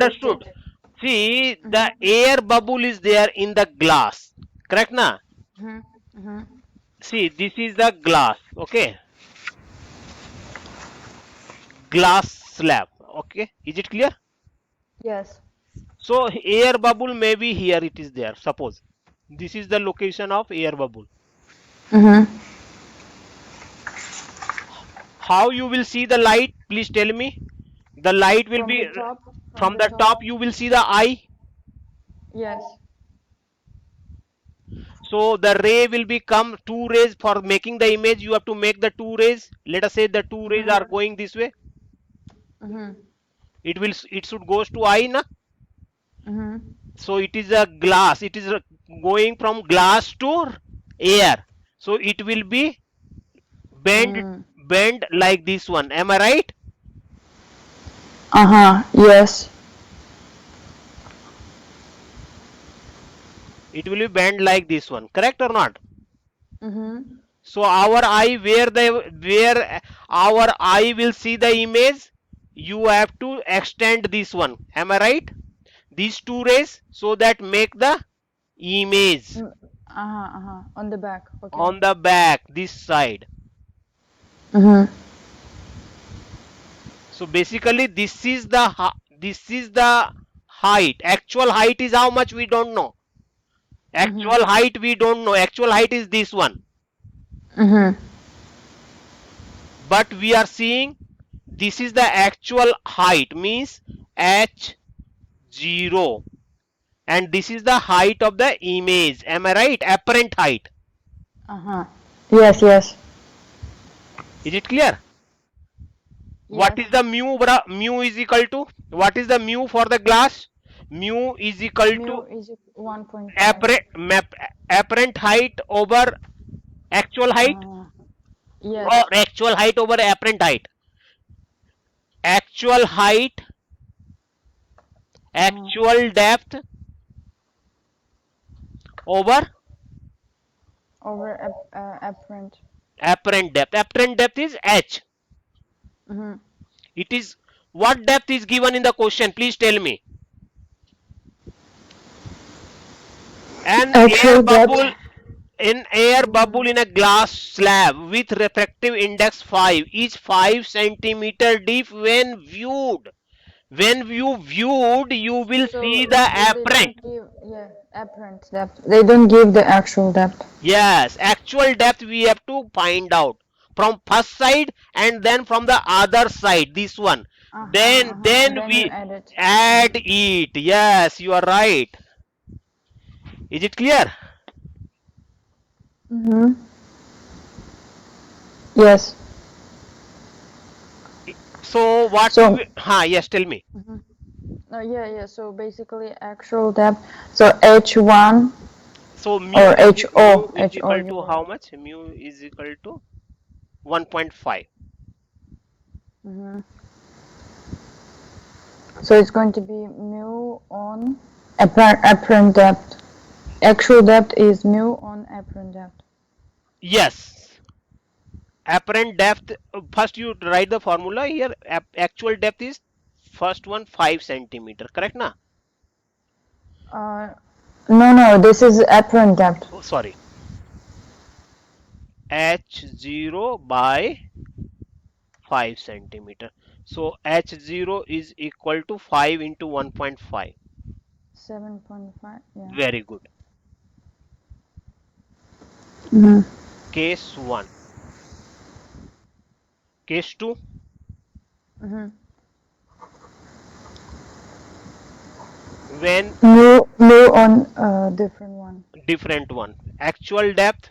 understood. See, the air bubble is there in the glass, correct na? See, this is the glass, okay, glass slab, okay, is it clear? Yes. So air bubble may be here, it is there, suppose this is the location of air bubble. How you will see the light, please tell me. The light will From be the top. from the top, you will see the eye. Yes. So the ray will become two rays. For making the image, you have to make the two rays. Let us say the two rays are going this way. It should goes to eye na. So it is a glass. It is going from glass to air. So it will be bend like this one. Am I right? Yes. It will be bend like this one. Correct or not? So our eye, where our eye will see the image, you have to extend this one. Am I right? These two rays, so that make the image On the back. Okay. on the back, this side. So basically this is the height. Actual height is how much we don't know. Actual height we don't know. Actual height is this one. But we are seeing this is the actual height, means h0, and this is the height of the image. Am I right? Apparent height. Yes. Yes. Is it clear? What is the mu? Mu is equal to, what is the mu for the glass? Mu is equal to Is 1.5. apparent height over actual height, Yes. or actual height over apparent height. Actual height, actual depth over Apparent. apparent depth. Apparent depth is h. It is, what depth is given in the question? Please tell me. An air bubble in a glass slab with refractive index 5 is 5 centimeter deep when viewed. When you viewed, you will see the apparent. Apparent depth. They don't give the actual depth. Yes, actual depth we have to find out from first side and then from the other side, this one. Then we add it. Yes, you are right. Is it clear? Yes. So what? So- Yes, tell me. Yeah. So basically, actual depth. So H1 So mu or is HO. equal to how much? Mu is equal to 1.5. So it's going to be mu on apparent depth. Actual depth is mu on apparent depth. Yes. Apparent depth. First you write the formula here. Actual depth is first one 5 centimeter. Correct na? No. This is apparent depth. Oh, sorry. H0 by 5 centimeter. So H0 is equal to 5 into 1.5. 7.5. Yeah. Very good. Case 1. Case 2. When Mu on different one. Actual depth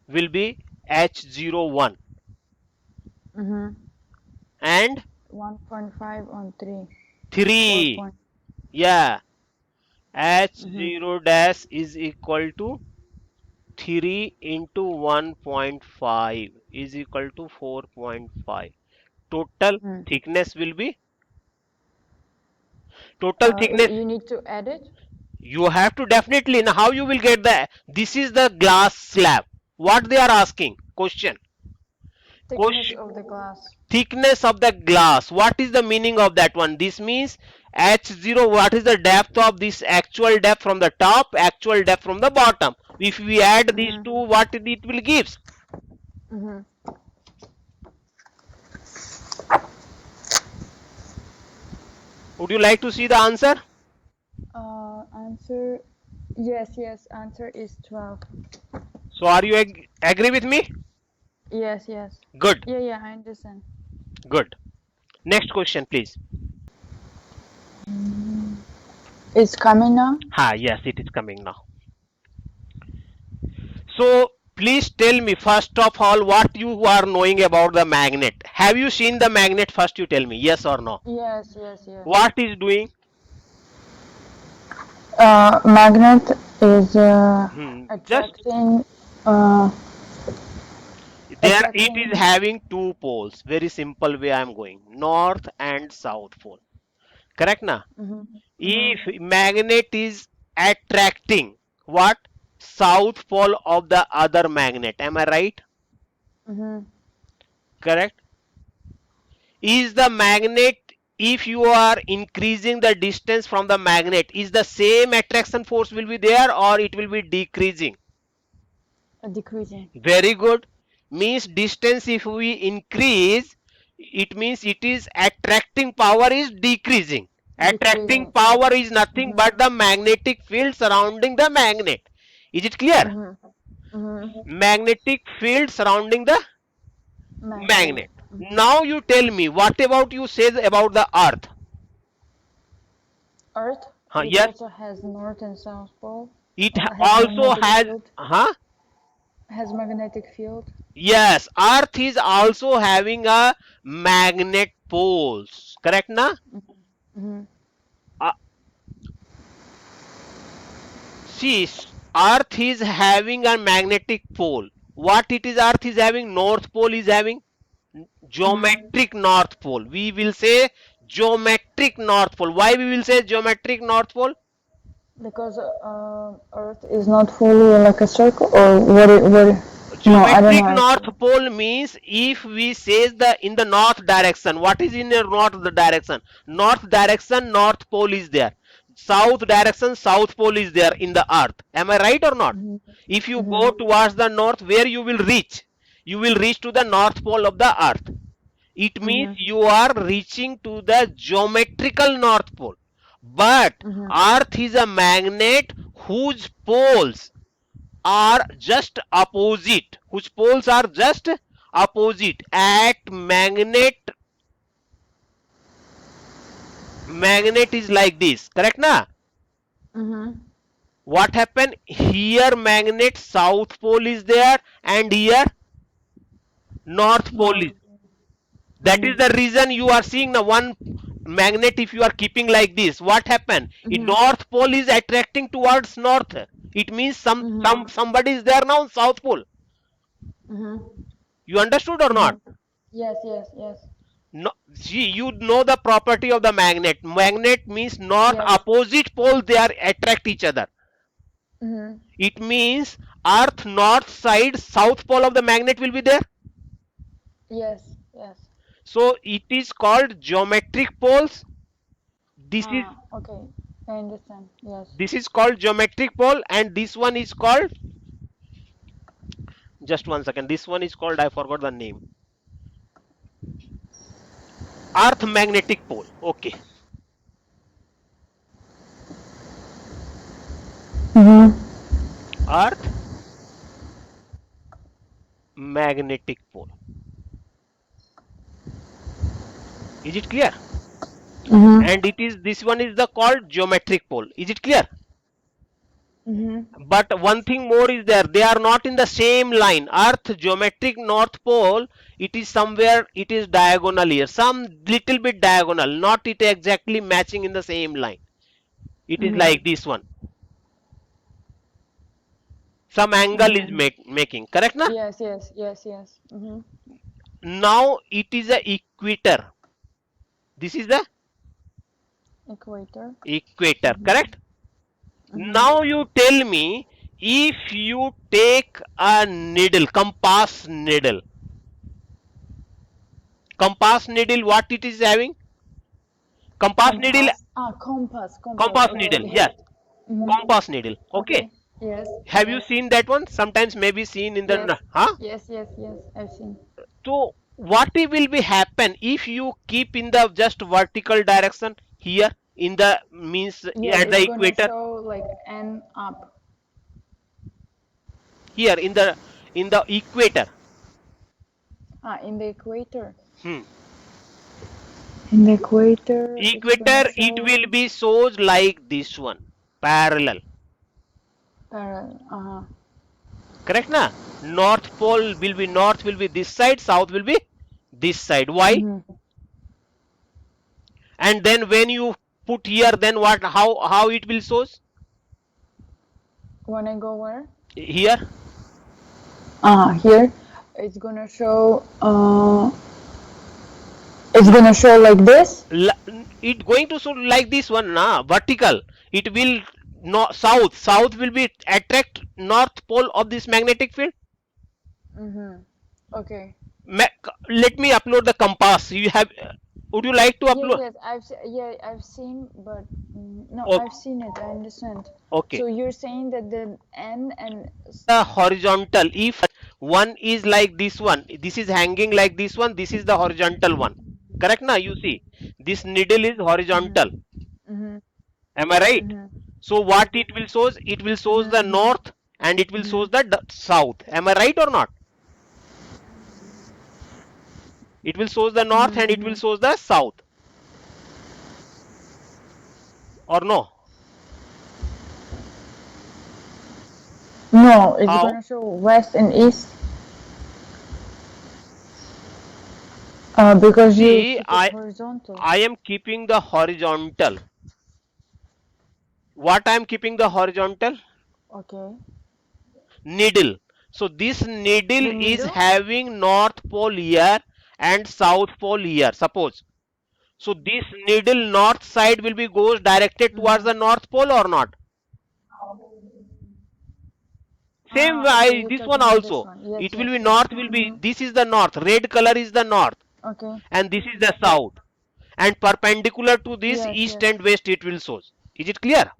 will be H01 and 1.5 on 3. 3. Yeah. H0 dash is equal to 3 into 1.5 is equal to 4.5. Total thickness will be, total thickness, You need to add it. you have to definitely. Now how you will get that? This is the glass slab. What they are asking? Question. Thickness of the glass. Thickness of the glass. What is the meaning of that one? This means H0, what is the depth of this? Actual depth from the top, actual depth from the bottom. If we add these two, what it will give? Would you like to see the answer? Answer, yes, answer is 12. So are you agree with me? Yes. Good, Yeah, I understand. good. Next question, please. It's coming now? Yes, it is coming now. So please tell me first of all what you are knowing about the magnet. Have you seen the magnet? First you tell me, yes or no. Yes. What is doing? Magnet is Just attracting. there it is having two poles. Very simple way I am going. North and south pole. Correct na? If magnet is attracting what? South pole of the other magnet. Am I right? Correct. Is the magnet, if you are increasing the distance from the magnet, is the same attraction force will be there or it will be decreasing? Decreasing. Very good. Means distance if we increase, it means it is attracting power is decreasing. Attracting power is nothing but the magnetic field surrounding the magnet. Is it clear? Magnetic field surrounding the magnet. Now you tell me, what about you says about the earth? Earth? It Yes, also has north and south pole. it Has also magnetic has, field. Has magnetic field. yes, earth is also having a magnet poles. Correct na? See, earth is having a magnetic pole. What it is? Earth is having, north pole is having geometric north pole. We will say geometric north pole. Why we will say geometric north pole? Because Earth is not fully like a circle, or what? No, I don't Geometric know. north pole means if we say the in the north direction, what is in the north direction? North direction, north pole is there. South direction, south pole is there in the earth. Am I right or not? If you go towards the north, where you will reach? You will reach to the north pole of the earth. It means you are reaching to the geometrical north pole. But earth is a magnet whose poles are just opposite, whose poles are just opposite. At magnet is like this, correct na? What happened here? Magnet south pole is there and here north pole is. That is the reason you are seeing the one magnet. If you are keeping like this, what happened? North pole is attracting towards north. It means somebody is there now south pole. You understood or not? Yes. No, see, you know the property of the magnet. Magnet means north opposite pole, they are attract each other. It means earth north side, south pole of the magnet will be there. Yes. So it is called geometric poles. This is okay. I understand. Yes. this is called geometric pole, and this one is called, just one second, this one is called, I forgot the name, earth magnetic pole. Okay. Earth magnetic pole. Is it clear? And it is, this one is the called geometric pole. Is it clear? But one thing more is there, they are not in the same line. Earth geometric north pole, it is somewhere, it is diagonal here, some little bit diagonal, not it exactly matching in the same line. It is like this one, some angle is making, correct na? Yes. Now it is a equator. This is the equator, correct? Now you tell me, if you take a needle, compass needle, what it is having? Compass needle. Compass. Compass Okay, needle. okay. Yes. Compass needle. Okay. Okay. Yes. Have you Yes. seen that one? Sometimes maybe seen in Yes. the, huh? Yes. Yes. Yes. I've seen. So what it will be happen if you keep in the just vertical direction here in the means Yeah, at the it's gonna equator, show like N up. here in the equator. In the equator. Hmm. In the equator, it's gonna Equator, it show will be shows like this one, parallel. parallel. Correct na? North pole will be north will be this side, south will be this side. Why? And then when you put here, then what? How it will shows When I go where? here? Here. It's gonna show. It's gonna show like this. It going to show like this one, na? Vertical. It will no south. South will be attract north pole of this magnetic field. Okay. Let me upload the compass. You have. Would you like to upload? Yes, I've seen, but no, Oh, I've seen it. I understand. okay. So you're saying that the N and The horizontal. If one is like this one, this is hanging like this one. This is the horizontal one. Correct, na? You see, this needle is horizontal. Am I right? So what it will shows? It will shows the north and it will shows the south. Am I right or not? It will shows the north and it will shows the south. Or no? no, it's How? gonna show west and east. Because you See, keep it horizontal. I am keeping the horizontal. What I am keeping the horizontal? Okay. Needle. So this needle is needle? having north pole here and south pole here. Suppose. So this needle north side will be goes directed towards the north pole or not? Same Okay, way you're this one talking about this also. one. Yes, It will yes, be yes. north will be this is the north. Red color is the north Okay. and this is the south. And perpendicular to this Yes, east yes. and west it will shows. Is it clear?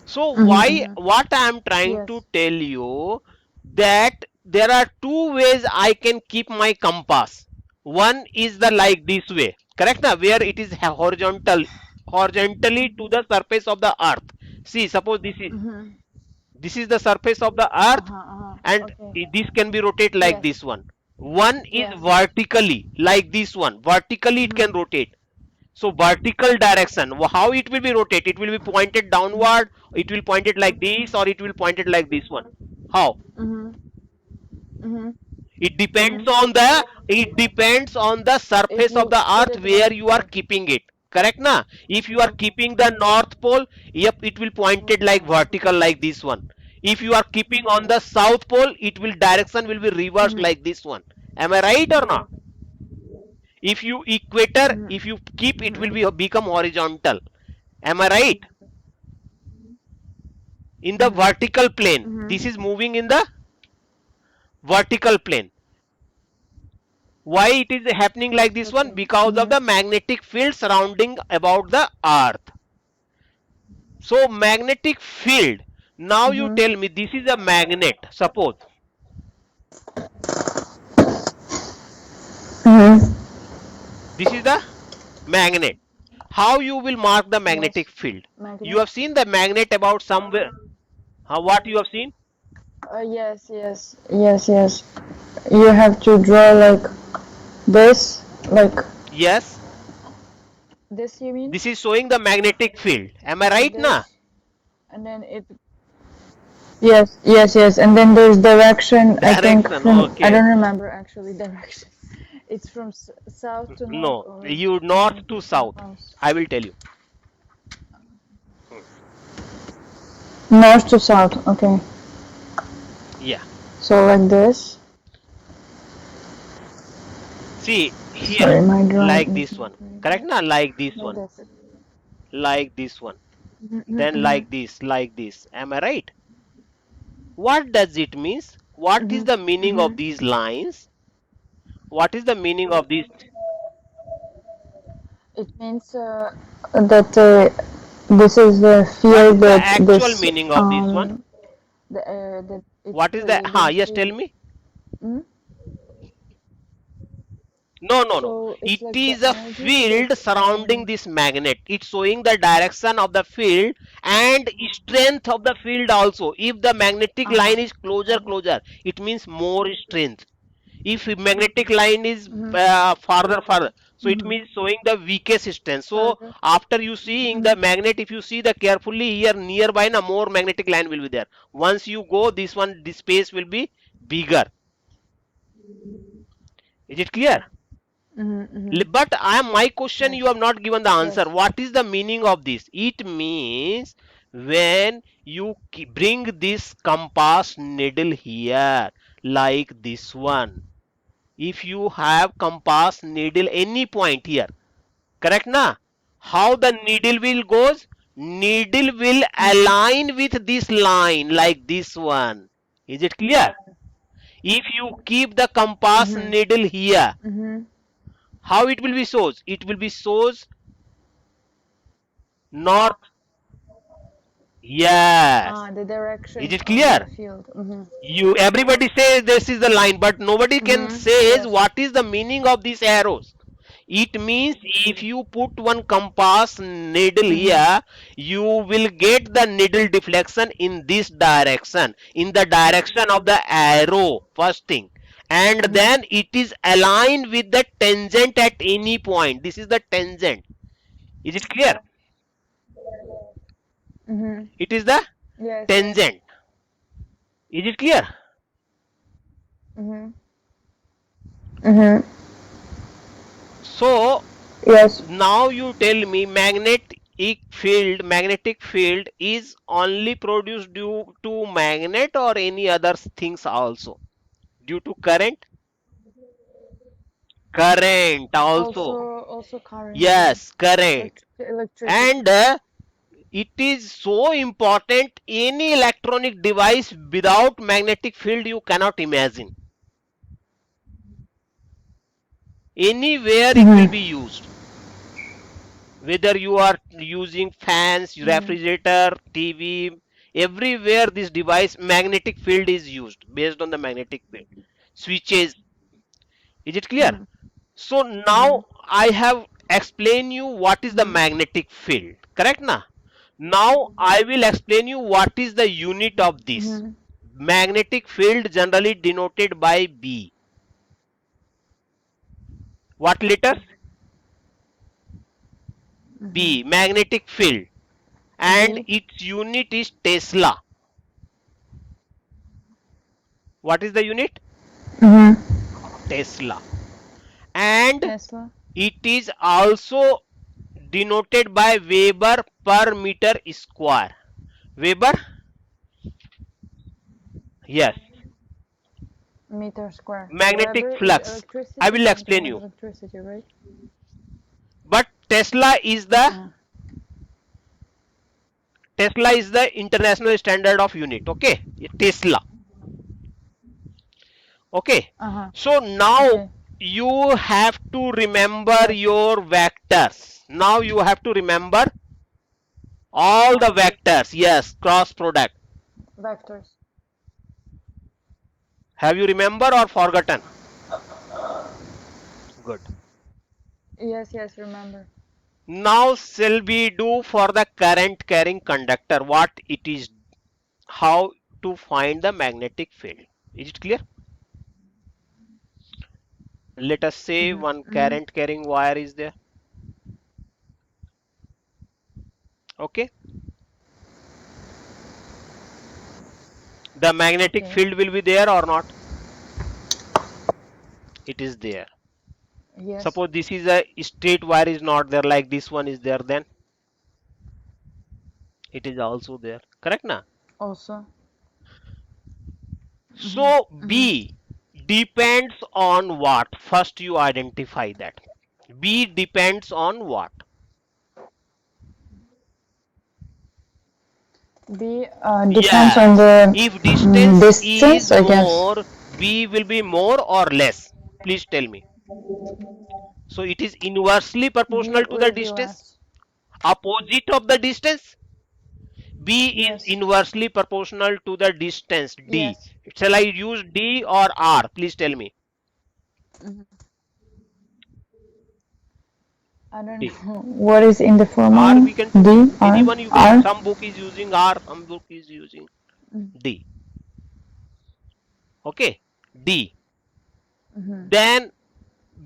So why what I am trying Yes. to tell you that there are two ways I can keep my compass. One is the like this way, correct now, where it is horizontally to the surface of the earth. See, suppose this is the surface of the earth and Okay. this can be rotate like Yes. this one. One is Yes. vertically like this one. Vertically it can rotate. So vertical direction, how it will be rotated? It will be pointed downward, it will point it like this, or it will point it like this one. How? It depends on the surface of you the put earth it where like you are keeping it. Correct na? If you are keeping the north pole, yep, it will point it like vertical like this one. If you are keeping on the south pole, it will direction will be reversed like this one. Am I right or not? If you equator, if you keep, it will be become horizontal. Am I right? In the vertical plane, this is moving in the vertical plane. Why it is happening like this one? Because of the magnetic field surrounding about the earth. So magnetic field, now you tell me, this is a magnet, suppose. This is the magnet. How you will mark the magnetic field? You have seen the magnet about somewhere. What you have seen? Yes, yes, yes, yes. You have to draw like this, like Yes, this. You mean? this is showing the magnetic field. Am I right, na? And then it. Yes, yes, yes. And then there's direction. I think Direction, from. I okay. don't remember actually direction. It's from south to north. No, you north to south. I will tell you. North to south. Okay. Yeah. So like this. See here, Sorry, my drawing like is this not one. very Correct, good. na? Like this Like one. this. Like this one. Then like this, like this. Am I right? What does it means? What is the meaning of these lines? What is the meaning of these? It means that this is the What field is the that actual this meaning of this one? that it's What is the yes, tell field. me. Mm? No. So It it's like the is a energy field that surrounding this magnet. It's showing the direction of the field and strength of the field also. If the magnetic uh-huh. line is Okay. closer, it means more strength. If magnetic line is Mm-hmm. farther, so it Mm-hmm. means showing the weakest strength. So Further. after you seeing the Mm-hmm. magnet, if you see the carefully here nearby, na more magnetic line will be there. Once you go, this space will be bigger. Is it clear? Mm-hmm. Mm-hmm. But my question you Yes. have not given the answer. Yes. What is the meaning of this? It means when you bring this compass needle here, like this one. If you have compass needle any point here, correct na? How the needle will goes? Needle will Mm-hmm. align with this line like this one. Is it clear? If you keep the compass Mm-hmm. needle here, Mm-hmm. how it will be shows? It will be shows north. Yes. The Is direction it of the clear? field. Mm-hmm. You everybody says this is the line, but nobody can Mm-hmm. says Yes. what is the meaning of these arrows. It means if you put one compass needle Mm-hmm. here, you will get the needle deflection in this direction, in the direction of the arrow, first thing. And Mm-hmm. then it is aligned with the tangent at any point. This is the tangent. Is it clear? Mm-hmm. It is the Yes. Yes. tangent. Is it clear? Mm-hmm. Mm-hmm. So Yes. now you tell me magnetic field is only produced due to magnet or any other things also? Due to current also. Also current. Yeah. Yes, current. Electricity. And it is so important, any electronic device without magnetic field you cannot imagine. Anywhere it will Mm-hmm. be used. Whether you are using fans, Mm-hmm. refrigerator, TV, everywhere this device magnetic field is used based on the magnetic field. Switches, is it clear? Mm-hmm. So Mm-hmm. now I have explained you what is the Mm-hmm. magnetic field, correct na? Now I will explain you what is the unit of this. Mm-hmm. Magnetic field generally denoted by B. What letters? Mm-hmm. B, magnetic field. And B. its unit is Tesla. What is the unit? Mm-hmm. Tesla. And Tesla. it is also denoted by Weber per meter square. Weber? Yes. Meter square. Magnetic Weber is flux. I electricity, will something explain like you. electricity, right? But Uh, Tesla is the international standard of unit. Okay. Tesla. Okay. uh-huh. So now Okay. you have to remember Yes. your vectors. Now you have to remember all the vectors. Yes, cross product. Vectors. Have you remember or forgotten? Good. Yes, yes, remember. Now shall we do for the current carrying conductor what it is, how to find the magnetic field. Is it clear? Let us say Mm-hmm. one Mm-hmm. current carrying wire is there. Okay. The magnetic Okay. field will be there or not? It is there. Yes. Suppose this is a straight wire is not there, like this one is there, then it is also there. Correct na? Also. Mm-hmm. So Mm-hmm. B depends on what? First you identify that. B depends on what? B depends on Yes. the If distance is distance, I guess. more, B will be more or less? Please tell me. So it is inversely proportional B to the will be distance. less. Opposite of the distance. B is Yes. inversely proportional to the distance D. Yes. Shall I use D or R? Please tell me. I don't D. know what is in the R formula. we can, D, R, anyone you can, R. some book is using R, some book is using D. Okay, D. Then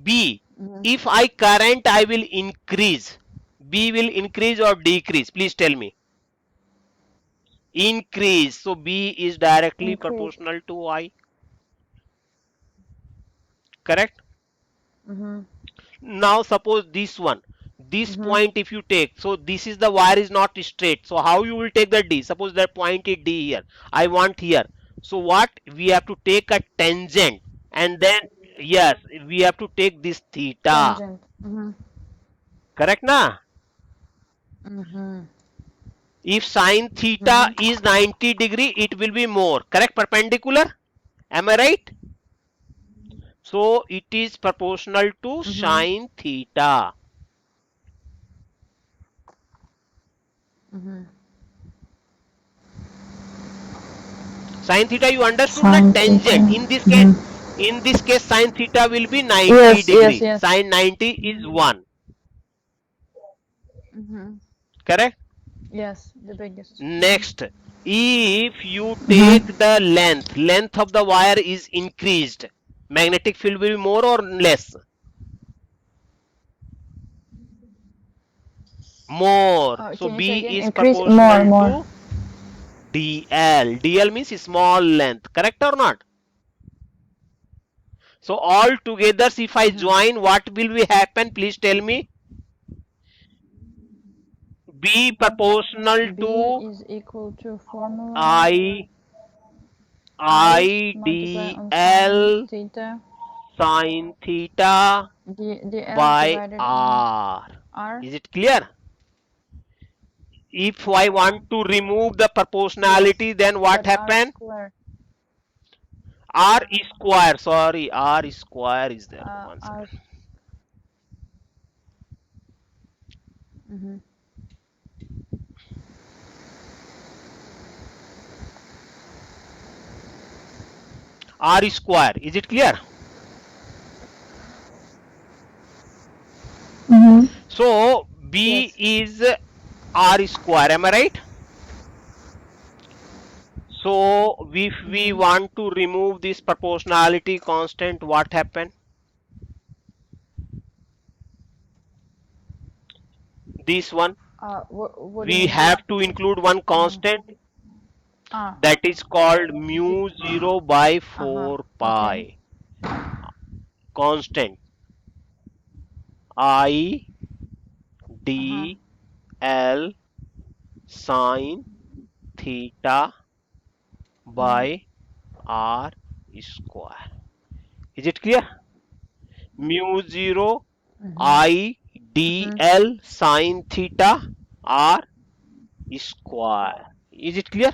B. If I current, I will increase. B will increase or decrease? Please tell me. Increase. So B is directly Increase. proportional to I. Correct? Now suppose this one. This point if you take, so this is the wire is not straight. So how you will take the D? Suppose that point is D here. I want here. So what? We have to take a tangent and then, yes, we have to take this theta. Tangent. Correct na? If sine theta is 90 degree, it will be more. Correct? Perpendicular. Am I right? So it is proportional to sine theta. Sine theta you understood na? Sine Tangent. theta. In this case sine theta will be 90 Yes, yes, degree. yes. Sine 90 is 1. Correct? Yes, the biggest. Next, if you take the length of the wire is increased, magnetic field will be more or less? More. So Can you say B again? is Increase more, proportional more. to DL. DL means small length. Correct or not? So all together, if I join, what will be happen? Please tell me. B proportional B to is equal to formula I I multiply on sine IDL theta. sine theta The L by divided on R. R. Is it clear? If I want to remove the Yes, proportionality, then what but R happen? square. R square. Sorry, R square is there. One R. second. R square. Is it clear? So B Yes. is R square. Am I right? So if we want to remove this proportionality constant, what happen? This one, What do you we mean? have to include one constant Ah. that is called mu 0 by 4 Okay. pi. Constant I D L sine theta by R square. Is it clear? Mu 0 I D L sine theta R square. Is it clear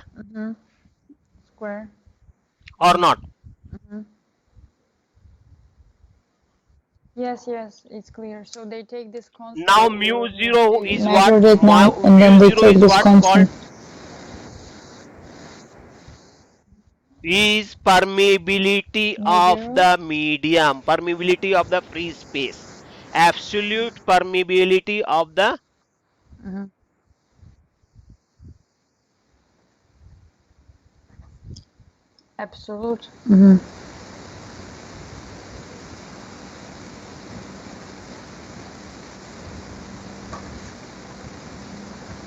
Square. or not? Yes, yes, it's clear. So they take this Now constant. mu 0 They is what? measured it now, and then Mu they 0 take is this what called? constant. Is permeability Mu of zero. the medium, permeability of the free space, absolute permeability of the Absolute.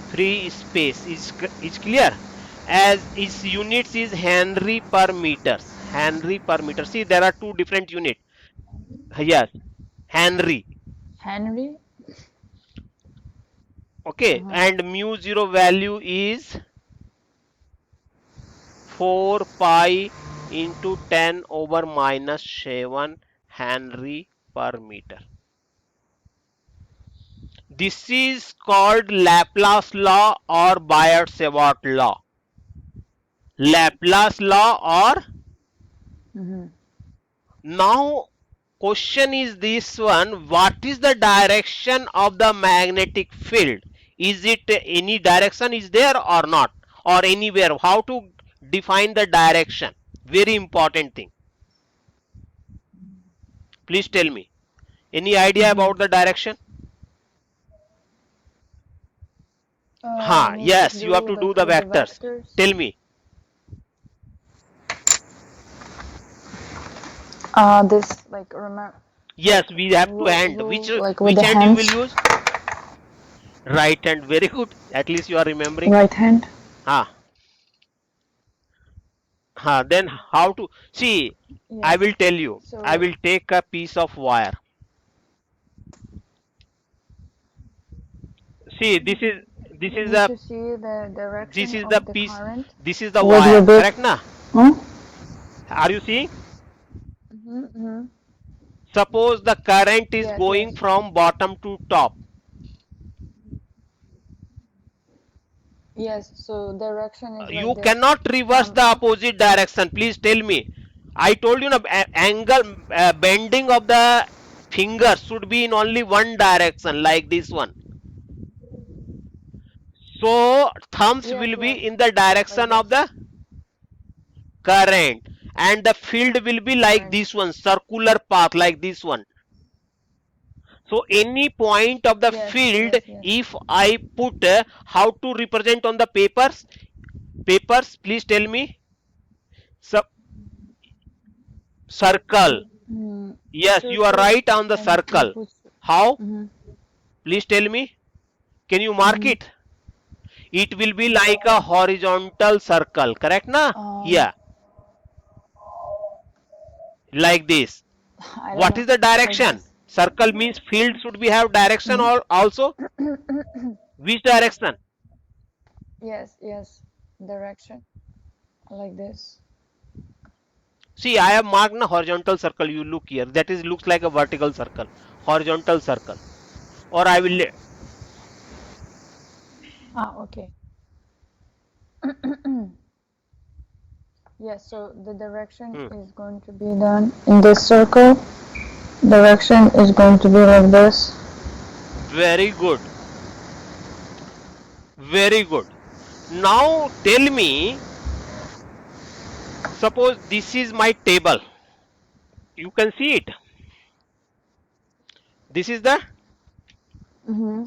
free space is clear, as its units is Henry per meters. Henry per meter. See, there are two different units. Yes, Henry. Henry. Okay, and mu 0 value is 4 pi into 10 over minus 7 Henry per meter. This is called Laplace law or Biot-Savart law. Laplace law or now question is this one: what is the direction of the magnetic field? Is it any direction is there or not, or anywhere? How to define the direction? Very important thing. Please tell me. Any idea about the direction? You need to Yes, you have do to do like the with the vectors. vectors. Tell me. This like remember. Yes, we have to hand. Like with Which the hand you will hands. use? Right hand. Very good. At least you are remembering. Right hand. Ah, then how to see? I Yes. will tell you. I So will take a piece of wire. See, this you is need a to see the this direction is the of the piece. current This is the with your wire. big. Correct, na? Huh? Are you seeing? Mm-hmm. Suppose the current is Yes, going yes. from bottom to top. Yes, so direction is like You this cannot reverse from the up. opposite direction. Please tell me. I told you, angle bending of the finger should be in only one direction, like this one. So thumbs Yes, will yes, be in the like direction of this. the current, and the field will be like Current. this one, circular path like this one. So any point of the Yes, field, yes, yes. if I put how to represent on the papers, please tell me. So circle. Yes, you are Circle right on the and you circle. put. How? Mm-hmm. Please tell me. Can you mark Mm-hmm. it? It will be like a horizontal circle, correct na? Um, Yeah, like this. I don't What is know, the like direction? this. Circle means field should be have direction Mm-hmm. or also. Which direction? Yes, yes, direction, like this. See, I have marked a horizontal circle. You look here. That is looks like a vertical circle, horizontal circle. Or I will. Okay. Yes, so the direction Hmm, is going to be done in this circle. Direction is going to be like this. very good. Very good. Now tell me. Suppose this is my table. You can see it. This is the Mm-hmm.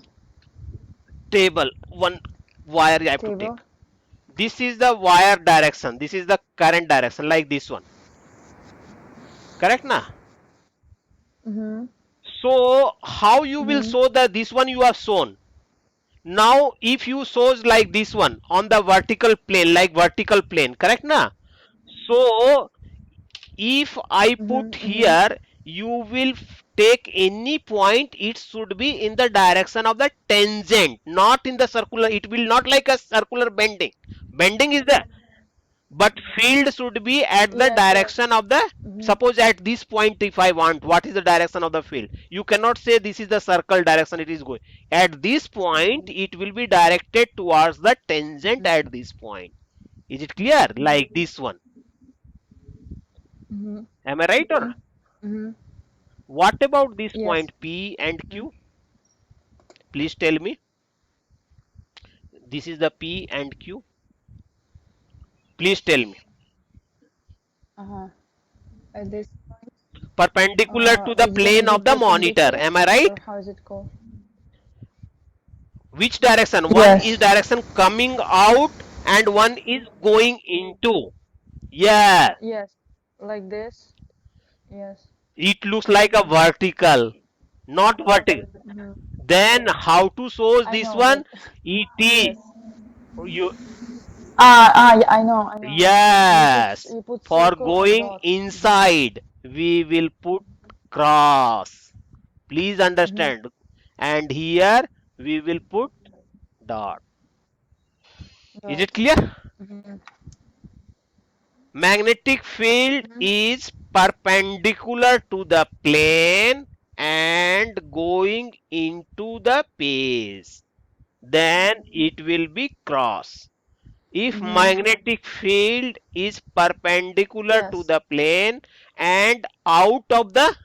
table. One wire I have to take. Table. This is the wire direction. This is the current direction, like this one. Correct na? Mm-hmm. So how you will Mm-hmm. show that this one you have shown? Now if you shows like this one on the vertical plane, like vertical plane, correct na? So if I Mm-hmm. put Mm-hmm. here, you will take any point, it should be in the direction of the tangent, not in the circular. It will not like a circular bending. Bending is there, but field should be at the Yes, yes. direction of the. Mm-hmm. Suppose at this point, if I want, what is the direction of the field? You cannot say this is the circle direction it is going. At this point, it will be directed towards the tangent at this point. Is it clear? Like this one. Mm-hmm. Am I right? Or Mm-hmm. what about this Yes. point P and Mm-hmm. Q? Please tell me. This is the P and Q. Please tell me. Uh-huh. At this point, Perpendicular to the it's gonna plane be of the monitor. perpendicular, Am I or right? how is it called? Which direction? One is Yes. direction coming out and one is going into. Yeah, Yes. Like this. Yes. it looks like a vertical, not vertical. Mm-hmm. Then how to show I this know, but one? ET. yes. You Yeah, I know, I know. yes. You put For circle and going dot. Mm-hmm. inside, we will put cross. Please Mm-hmm. understand. And here we will put dot. Is Dot. it clear? Mm-hmm. Magnetic field Mm-hmm. is perpendicular to the plane and going into the base. Then it will be cross. If Mm-hmm. magnetic field is perpendicular to Yes. the plane and out of the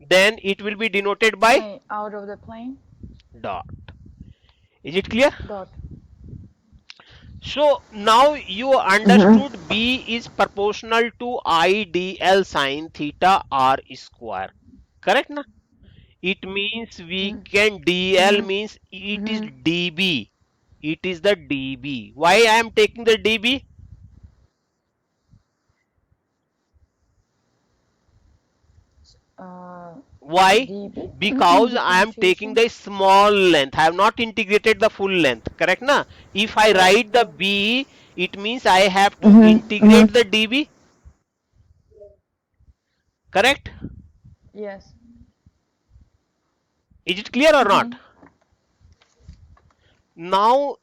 then it will be denoted by Plane, out of the plane. dot. Is it clear? Dot. So now you understood B is proportional to IDL sine theta r square. Correct na? It means we can DL means it is dB. It is the dB. Why I am taking the dB? Why? dB. Because I am taking the small length. I have not integrated the full length. Correct na? If I write the B, it means I have to integrate the dB. Correct? Yes. Is it clear or not? Now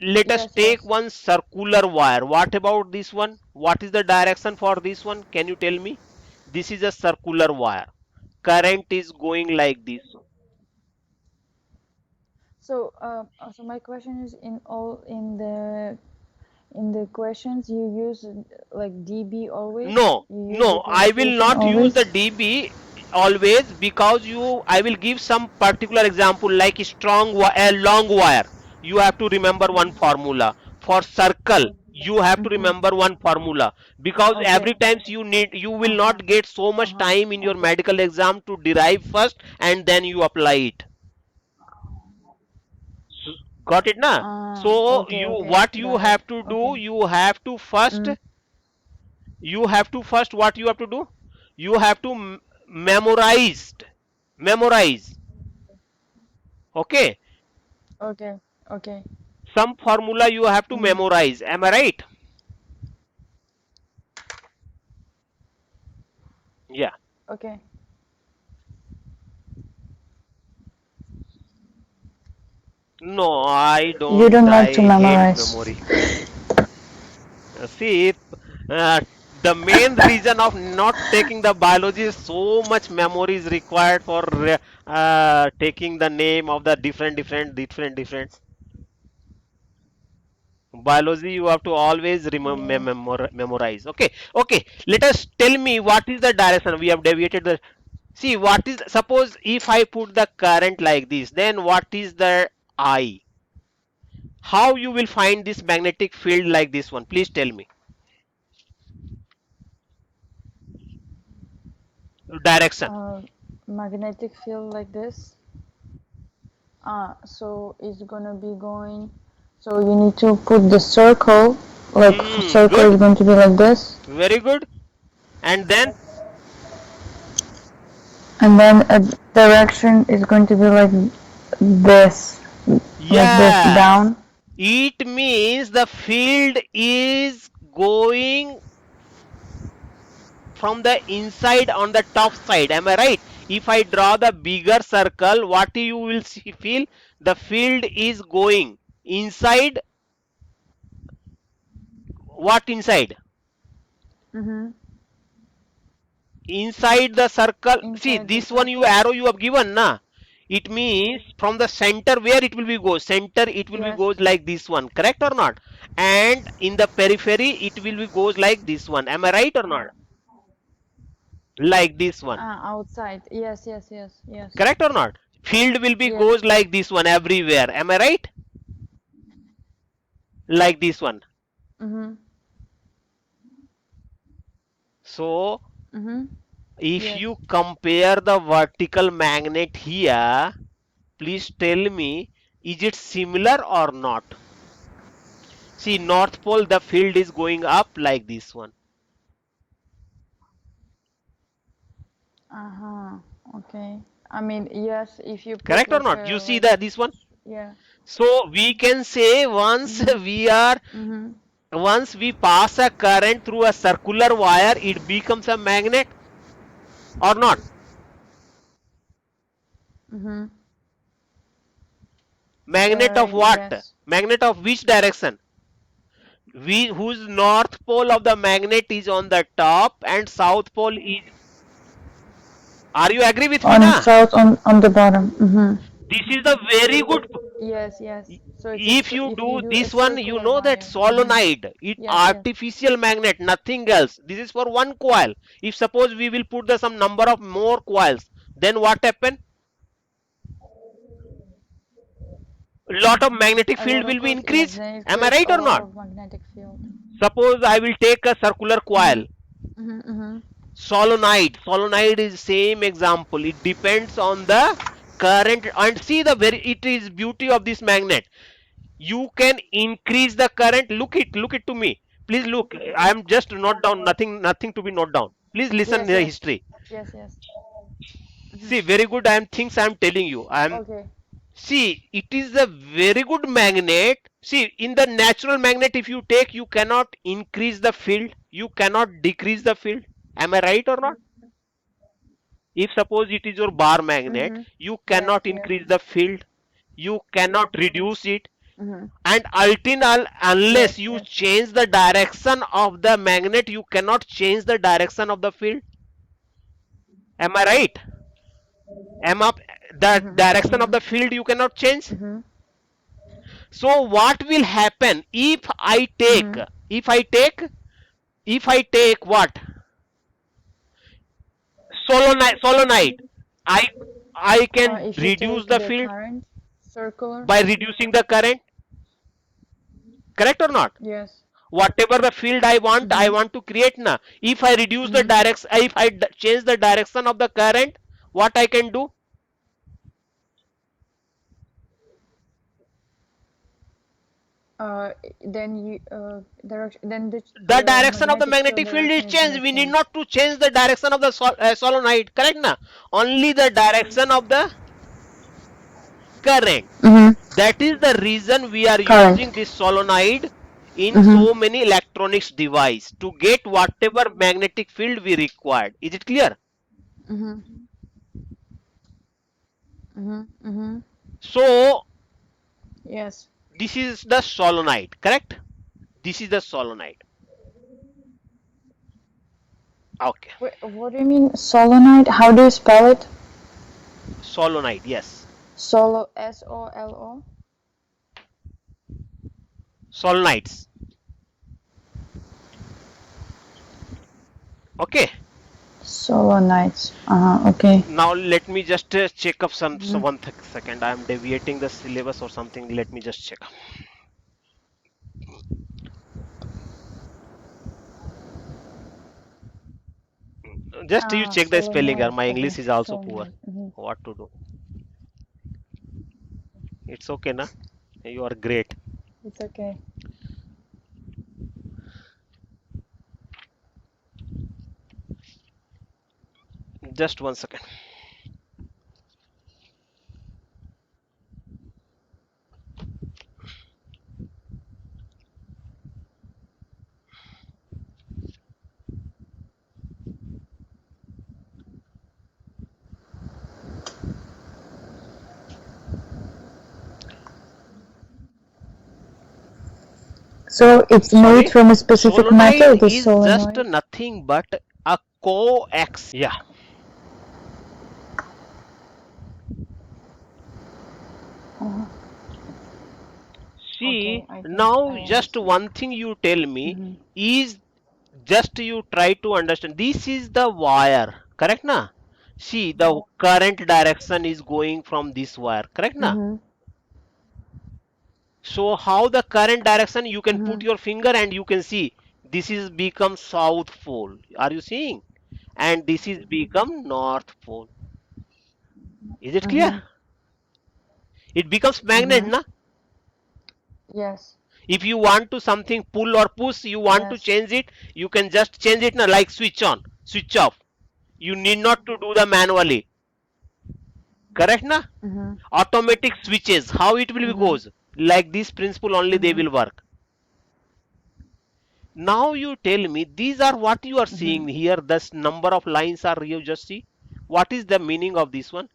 let us Yes, take yes. one circular wire. What about this one? What is the direction for this one? Can you tell me? This is a circular wire. Current is going like this. So, so my question is, in the questions you use like dB always? No, You use the no, I will pronunciation not use always? the dB always, because I will give some particular example like a long wire. You have to remember one formula. For circle, you have to remember one formula, because every Okay. times you will not get so much time in your Okay. medical exam to derive first and then you apply it. Got it na? So Okay, okay. what you Got it. have to do, Okay. you have to first what you have to do, you have to memorize. Okay, Okay. Okay. some formula you have to memorize. Am I right? Yeah. Okay. No, I You don't. don't like to I hate memorize. memory. See, uh, the main reason of not taking the biology is so much memory is required for taking the name of the different. Biology you have to always Yes. memorize. Okay, okay. Let us tell me what is the direction we have deviated the. See what is, suppose if I put the current like this, then what is the I? How you will find this magnetic field like this one? Please tell me. Direction. Uh, Magnetic field like this. So it's gonna be going. So you need to put the circle. Like circle Good. is going to be like this, Very good. And then and then a direction is going to be this, like this yes, down. it means the field is going from the inside on the top side. Am I right? If I draw the bigger circle, what you will see, feel the field is going inside. What inside? Mm-hmm. Inside the circle. See Inside the this one, you circle. arrow you have given na. It means from the center where it will be go. Center it will be Yes. goes like this one. Correct or not? And in the periphery it will be goes like this one. Am I right or not? Like this one. Outside. Yes, yes, yes, yes. Correct or not? Field will be Yes. goes like this one everywhere. Am I right? Like this one. Mm-hmm. So Mm-hmm. if Yes. you compare the vertical magnet here, please tell me, is it similar or not? See, North Pole, the field is going up like this one. Uh-huh. Okay. I mean, yes, if you put Correct or like not? You see like the this one? yeah. So we can say once Mm-hmm. once we pass a current through a circular wire, it becomes a magnet or not? Mm-hmm. Magnet of what? Yes. Magnet of which direction? We whose north pole of the magnet is on the top and south pole is. Are you agree with me On na? south on the bottom. Mm-hmm. This is the very good. Yes, yes. So it's If you if you do do a this one, you circular know that wire. Mm-hmm. solenoid, it Yes, yes. artificial magnet, nothing else. This is for one coil. If suppose we will put the some number of more coils, then what happen? Lot of magnetic field will be increased. Am I right or not? Magnetic field. Suppose I will take a circular coil. Solenoid is same example. It depends on the current, and see the very, it is beauty of this magnet. You can increase the current. Look it to me. Please look. I am just note down, nothing to be note down. Please listen Yes, the yes. history. Yes, yes. See, very good. Things I am telling you. Okay. See, it is a very good magnet. See, in the natural magnet, if you take, you cannot increase the field, you cannot decrease the field. Am I right or not? If suppose it is your bar magnet, you cannot increase the field, you cannot reduce it, and unless you change the direction of the magnet, you cannot change the direction of the field. Am I right? The direction of the field you cannot change. So what will happen if I take, if I take what? Solenoid. I can If you reduce take the the field current circular. by reducing the current. Correct or not? Yes. Whatever the field I want to create na. If I reduce the direction, if I change the direction of the current, what I can do? Then you then The direction of the magnetic field is changed. We need not to change the direction of the solenoid. Correct na? Only the direction of the current. That is the reason we are using this solenoid in so many electronics device to get whatever magnetic field we required. Is it clear? So Yes. this is the solenoid, correct? This is the solenoid. Okay. Wait, what do you mean solenoid? How do you spell it? Solenoid, yes. S-O-L-O? Solenoids. Okay. Solenoids. Okay. Now let me just check up some 1 second. I am deviating the syllabus or something. Let me just check. Just you check the spelling. My English is also poor. What to do? It's okay, na? You are great. It's okay. Just 1 second. So it's made from a specific metal, the is solenoid? just nothing but a coax. Yeah. See, Okay, now I just one thing you tell me is just you try to understand. This is the wire, correct na? See, the current direction is going from this wire, correct na? So how the current direction, you can put your finger and you can see this is become south pole. Are you seeing? And this is become north pole. Is it clear? It becomes magnet, na? Yes. If you want to something pull or push, you want to change it, you can just change it, na, like switch on, switch off. You need not to do the manually. Correct, na? Automatic switches, how it will goes? Like this principle only they will work. Now you tell me, these are what you are seeing here. This number of lines are, you just see. What is the meaning of this one?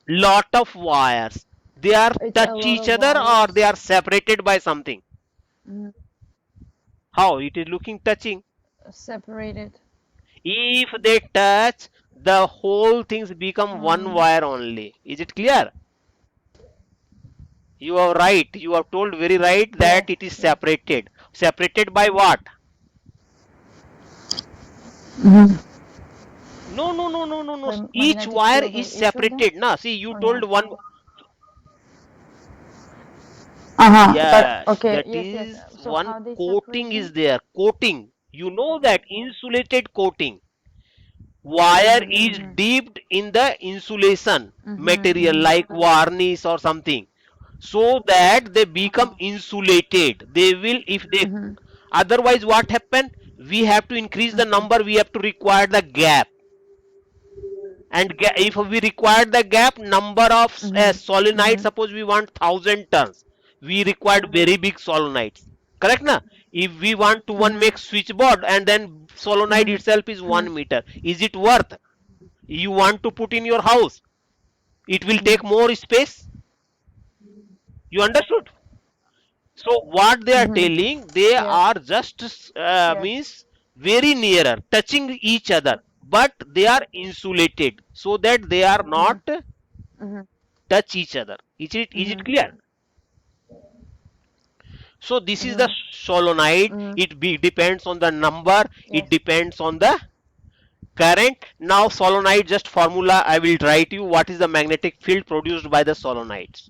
Lot of wires. They are touch each other or they are separated by something. How it is looking touching? Separated. If they touch, the whole things become one wire only. Is it clear? You are right. You have told very right that it is separated. Separated by what? For Each magnetic wire field is of each of them, separated. Na, see, you or told not? one. But Yes, okay, that yes, yes. is So one how they separate coating is them? there. Coating. You know that insulated coating. Wire is Mm-hmm, dipped in the insulation material mm-hmm, like varnish or something, so that they become uh-huh, insulated. They will, if they, mm-hmm, otherwise what happen, we have to increase the mm-hmm, number, we have to require the gap, and if we require the gap number of mm-hmm, solenoid, mm-hmm, suppose we want 1000 tons, we required very big solenoids, correct na? If we want to one mm-hmm, make switchboard and then solenoid mm-hmm, itself is 1 meter, is it worth? You want to put in your house, it will mm-hmm. take more space. You understood? So what they are Mm-hmm. telling, they Yes, are just yes. means very nearer touching each other, but they are insulated so that they are Mm-hmm, not mm-hmm, touch each other. Is it mm-hmm, clear? So this is the mm-hmm, solenoid. mm-hmm. It depends on the number, it Yes. depends on the current. Now solenoid, just formula I will write you, what is the magnetic field produced by the solenoids.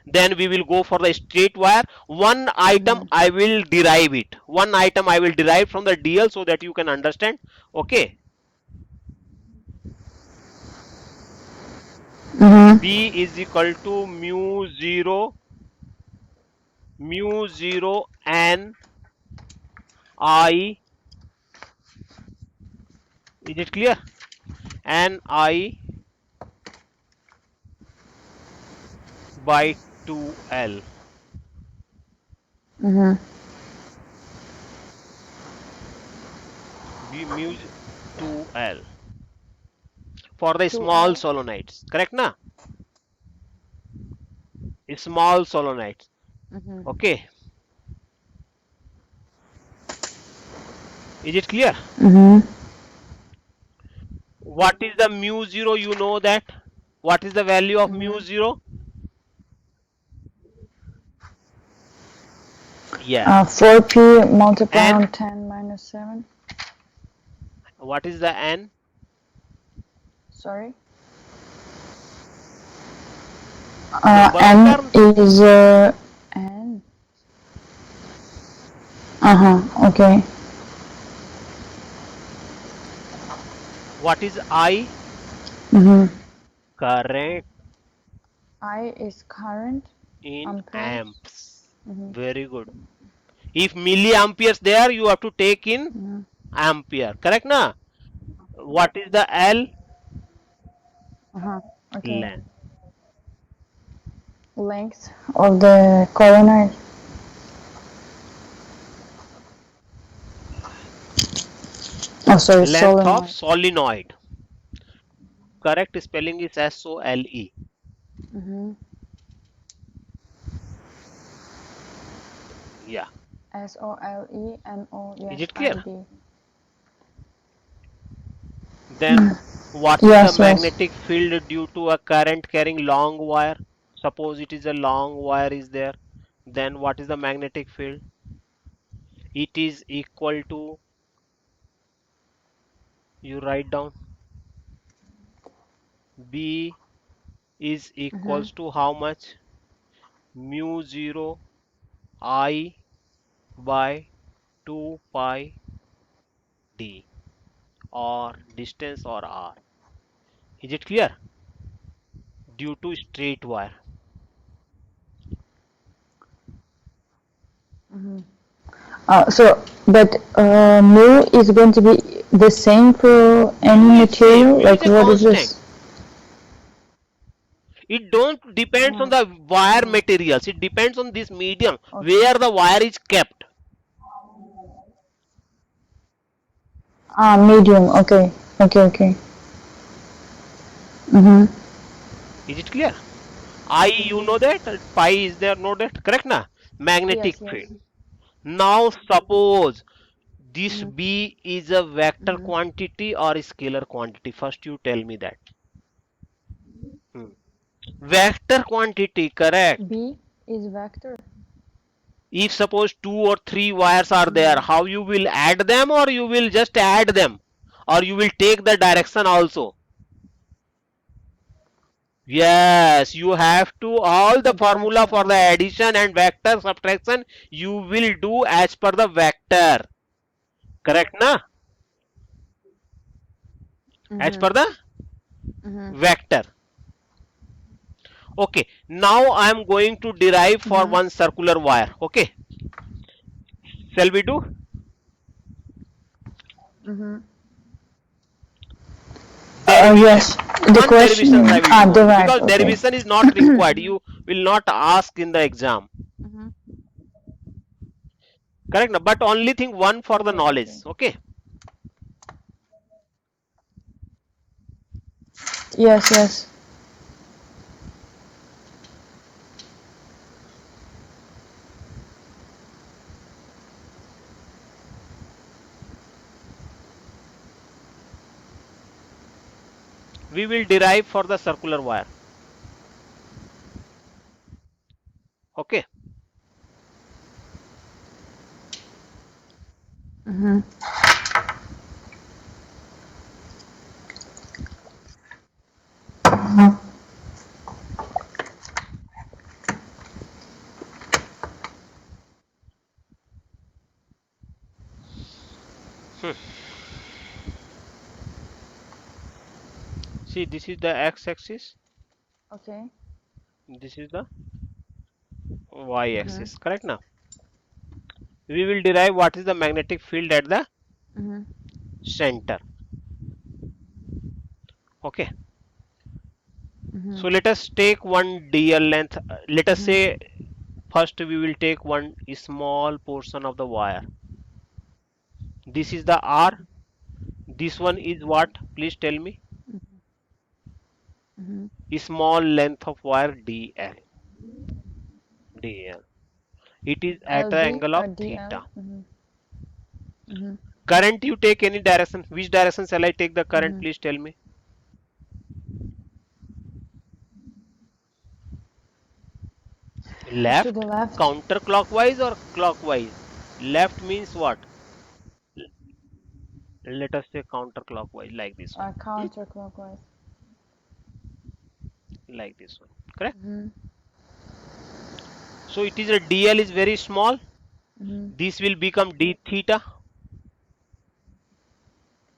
Then we will go for the straight wire. One item Mm-hmm, I will derive it, one item I will derive from the DL so that you can understand. Okay. mm-hmm. B is equal to mu 0 n I. Is it clear? N I by 2L. Mm-hmm. B mu 2L for the Two small L. solenoids, correct na? Small solenoids. Mm-hmm. Okay. Is it clear? Mm-hmm. What is the mu 0? You know that? What is the value of mu Mm-hmm. 0? Yes. 4p multiplied N. on 10 minus 7. What is the N? Sorry. Number of N turns. is N. Uh-huh. Okay. What is I? Mm-hmm. Current I is current, in amperes. amps. Mm-hmm. Very good. If milliamperes there, you have to take in Mm-hmm. ampere. Correct na? What is the L? Uh-huh. Okay. Length. Length of the solenoid. Oh, sorry, Length of solenoid. solenoid. Correct spelling is SOLE. Mm-hmm. Yeah. SOLENO. Is Yes, it clear? ID. Then what is the Yes, yes. magnetic field due to a current carrying long wire? Suppose it is a long wire is there. Then what is the magnetic field? It is equal to, you write down, B is Mm-hmm. equals to how much? Mu 0 I by 2 pi d, or distance, or r. Is it clear? Due to straight wire. Mm-hmm. But mu is going to be the same for any Mu is same. material? Mu is Like, a what is constant. this? It don't depends on Uh-huh. the wire Uh-huh. materials. It depends on this medium Okay. where the wire is kept. Medium. Okay. Okay, okay. Mm-hmm. Is it clear? I, you know that pi is there, know that, correct na? Magnetic Yes, yes. field. Now suppose this Mm-hmm. B is a vector Mm-hmm. quantity or a scalar quantity. First you tell me that. Hmm. Vector quantity, correct. B is vector. If suppose two or three wires are there, Mm-hmm. how you will add them, or you will just add them? or you will take the direction also? Yes, you have to, all the formula for the addition and vector subtraction you will do as per the vector. Correct na? As per the vector. Okay, now I am going to derive for one circular wire. Okay, shall we do? Yes. The One question. derivation I will do only, Derive. because Okay. derivation is not required. You will not ask in the exam. Correct na? But only thing one for the knowledge. Okay. Yes. Yes. We will derive for the circular wire. Okay. See, this is the x-axis. Okay. This is the y-axis. Correct now? We will derive what is the magnetic field at the center. Okay. So let us take one dl length. Let us say first we will take one small portion of the wire. This is the r. This one is what? Please tell me. Small length of wire dl. dl. It is at an LB angle or of DL. theta. Current you take any direction. Which direction shall I take the current? Please tell me. To Left, the left. counterclockwise or clockwise? Left means what? Let us say counterclockwise, like this one. Counterclockwise. Like this one. Correct? So it is a dl is very small. This will become d theta.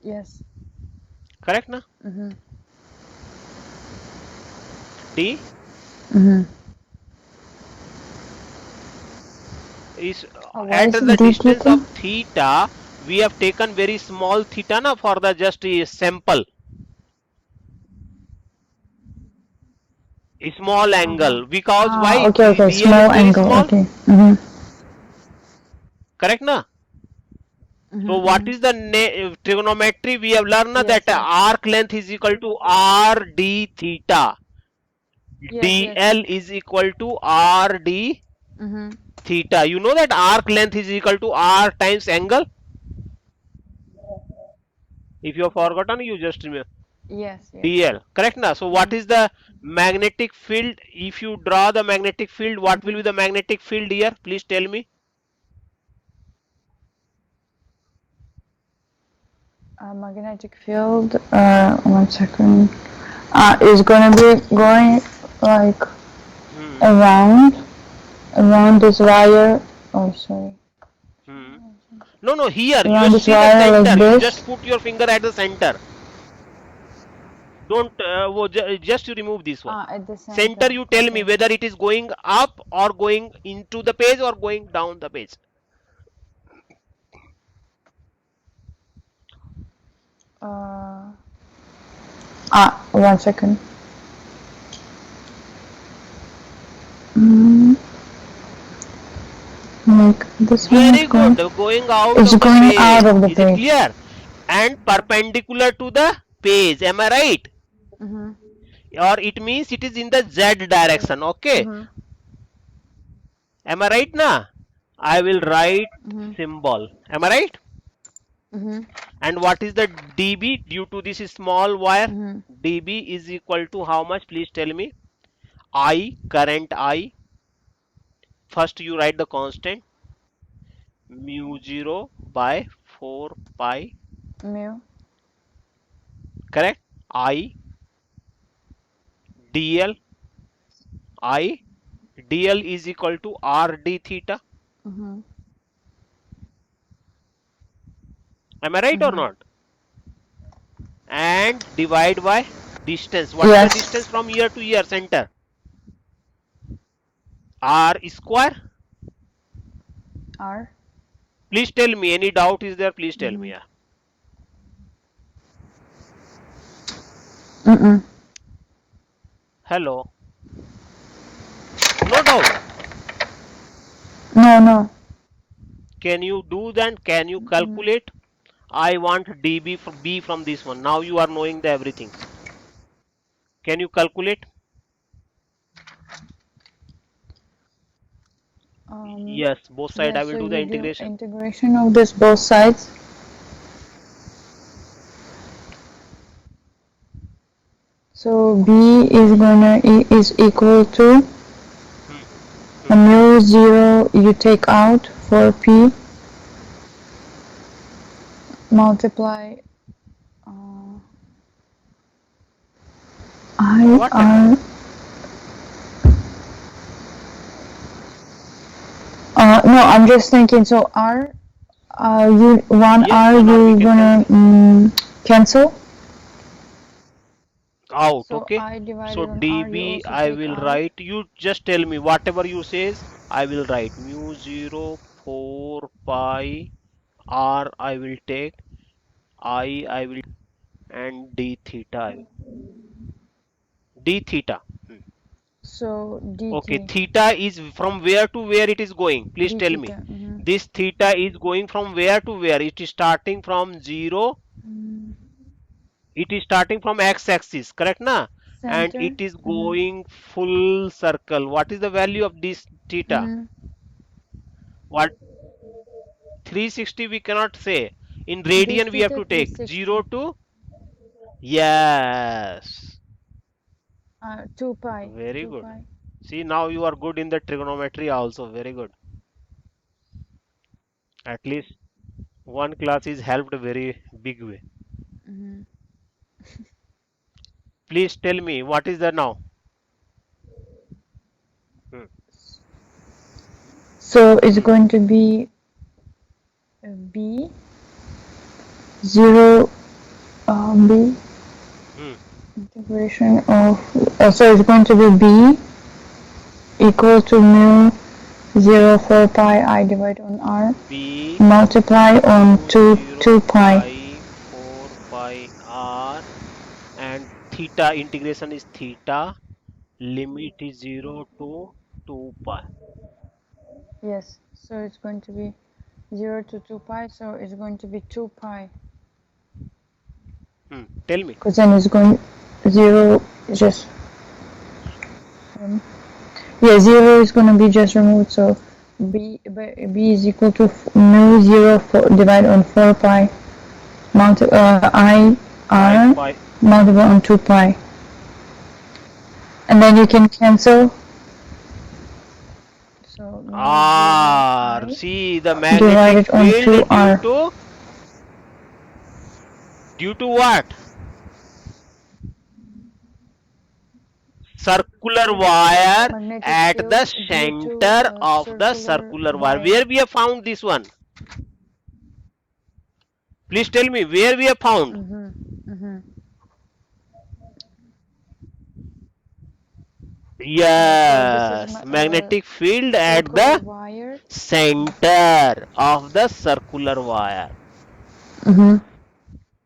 Yes. Correct na? D is Why at is it the D distance theta? of theta. We have taken very small theta na for the just a sample. A small angle, because why? Okay. Okay. dl is Small very angle. small. Okay. Correct na? So what is the trigonometry? We have learned na that arc length is equal to r d theta. dl is equal to r d theta. You know that arc length is equal to r times angle. If you have forgotten, you just remember. Yes. dl. Correct na? So what is the magnetic field? If you draw the magnetic field, what will be the magnetic field here? Please tell me. Magnetic field. 1 second. Is gonna be going like around this wire. Oh, sorry. No, here you Around just this see the wire like center. You this. just put your finger at the center. Don't just you remove this one. At the Center, you tell me whether it is going up or going into the page or going down the page. 1 second. Like this one Very is going. good. Going out It's of the going page. out of the Is it page. clear? And perpendicular to the page. Am I right? Or it means it is in the z direction. Okay. Am I right na? I will write symbol. Am I right? And what is the dB due to this small wire? dB is equal to how much? Please tell me. I, current I. First you write the constant. Mu 0 by 4 pi Mu. correct? I dl, I dl is equal to r d theta. Mm-hmm. Am I right or Mm-hmm. not? And divide by distance. What is the Yes. distance from here to here center? R square. R. Please tell me, any doubt is there? Please tell Mm-hmm. me. Yeah. Mm-mm. Hello. No doubt. No, no. Can you do that? Can you Mm-mm. calculate? I want dB from B from this one. Now you are knowing the everything. Can you calculate? Yes, both side I Yes, will so do the you do integration. integration of this both sides. So B is equal to Hmm. mu 0 you take out for P multiply I What happened? R. No, I'm just thinking. So R, you one Yes, R 1 hour we you can gonna cancel. cancel. Out, So okay. I So divided on R you dB also I take will out. write. You just tell me whatever you says. I will write mu 0 4 pi r I will take. I will and d theta. D theta. Hmm. So Okay, dt theta is from where to where it is going? Please d tell me. theta. Mm-hmm. This theta is going from where to where? It is starting from 0. It is starting from x-axis, correct na? And Center. it is Mm-hmm. going full circle. What is the value of this theta? Mm-hmm. What 360 we cannot say. In This radian we have theta to take 0 360. to yes. 2 pi. Very 2 good. pi. See, now you are good in the trigonometry also. Very good. At least one class is helped very big way. Mm-hmm. Please tell me what is the now? Hmm. So it's Hmm. going to be B 0 B Hmm. integration of so it's going to be B equal to mu 0 4 pi I divide on R B multiply on mu 2 0 pi. pi 4 pi r and theta integration is theta. Limit is 0 to 2 pi. Yes, so it's going to be 0 to 2 pi, so it's going to be 2 pi. Hmm. Tell me. Because then it's going 0 just yeah 0 is going to be just removed, so b is equal to mu 0 divided on 4 pi I 5 r pi. multiple on 2 pi, and then you can cancel. So mu 0 R. I See the magnetic divided on field 2r. due to what? Circular wire Magnetic at the field due to center a of the circular circular wire. wire. Where we have found this one? Please tell me where we have found. Mm-hmm. Mm-hmm. So this is Yes, magnetic field at circular the wire. center of the circular wire. Mm-hmm.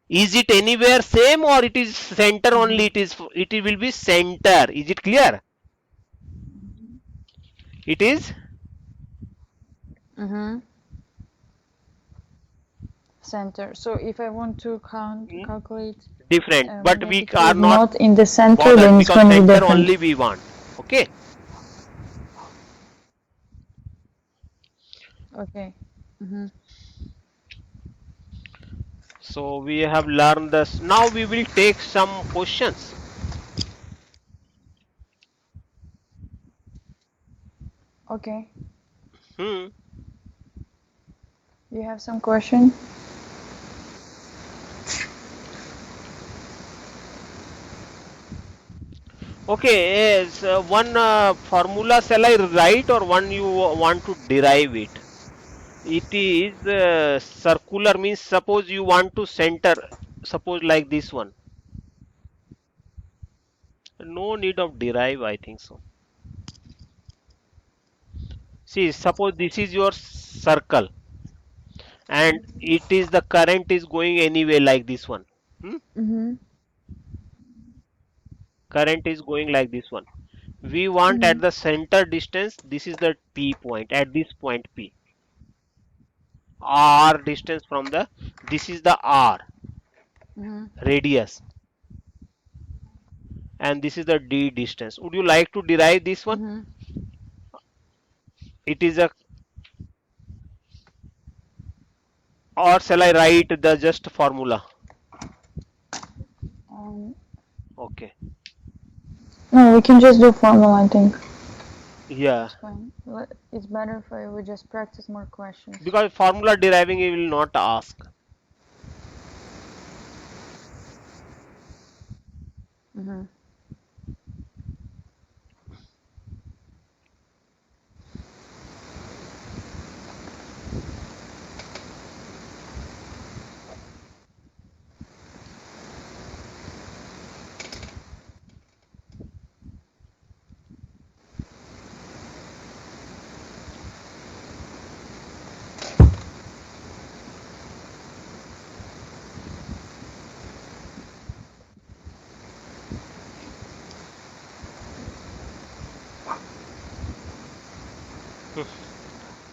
Is it anywhere same or it is center Mm-hmm. only? It will be center. Is it clear? It is Mm-hmm. Center. So if I want to calculate different, but we magnetic are field not not in the center, bothered then it's because going to be center different. only we want. Okay. Okay. Mm-hmm. So we have learned this. Now we will take some questions. Okay. Hmm. You have some question? Okay, is one formula shall I write or one you want to derive it? It is circular means suppose you want to center, suppose like this one. No need of derive, I think so. See, suppose this is your circle and it is the current is going anyway like this one. Hmm? Mhm. Current is going like this one. We want at Mhm. the center distance, this is the P point, at this point P. R distance from the, this is the R Mhm. radius and this is the D distance. Would you like to derive this one? Mhm. It is a, or shall I write the just formula? Um, Okay. no, we can just do formula, I think. Yeah. It's fine. It's better if I would just practice more questions. Because formula deriving he will not ask. Mhm.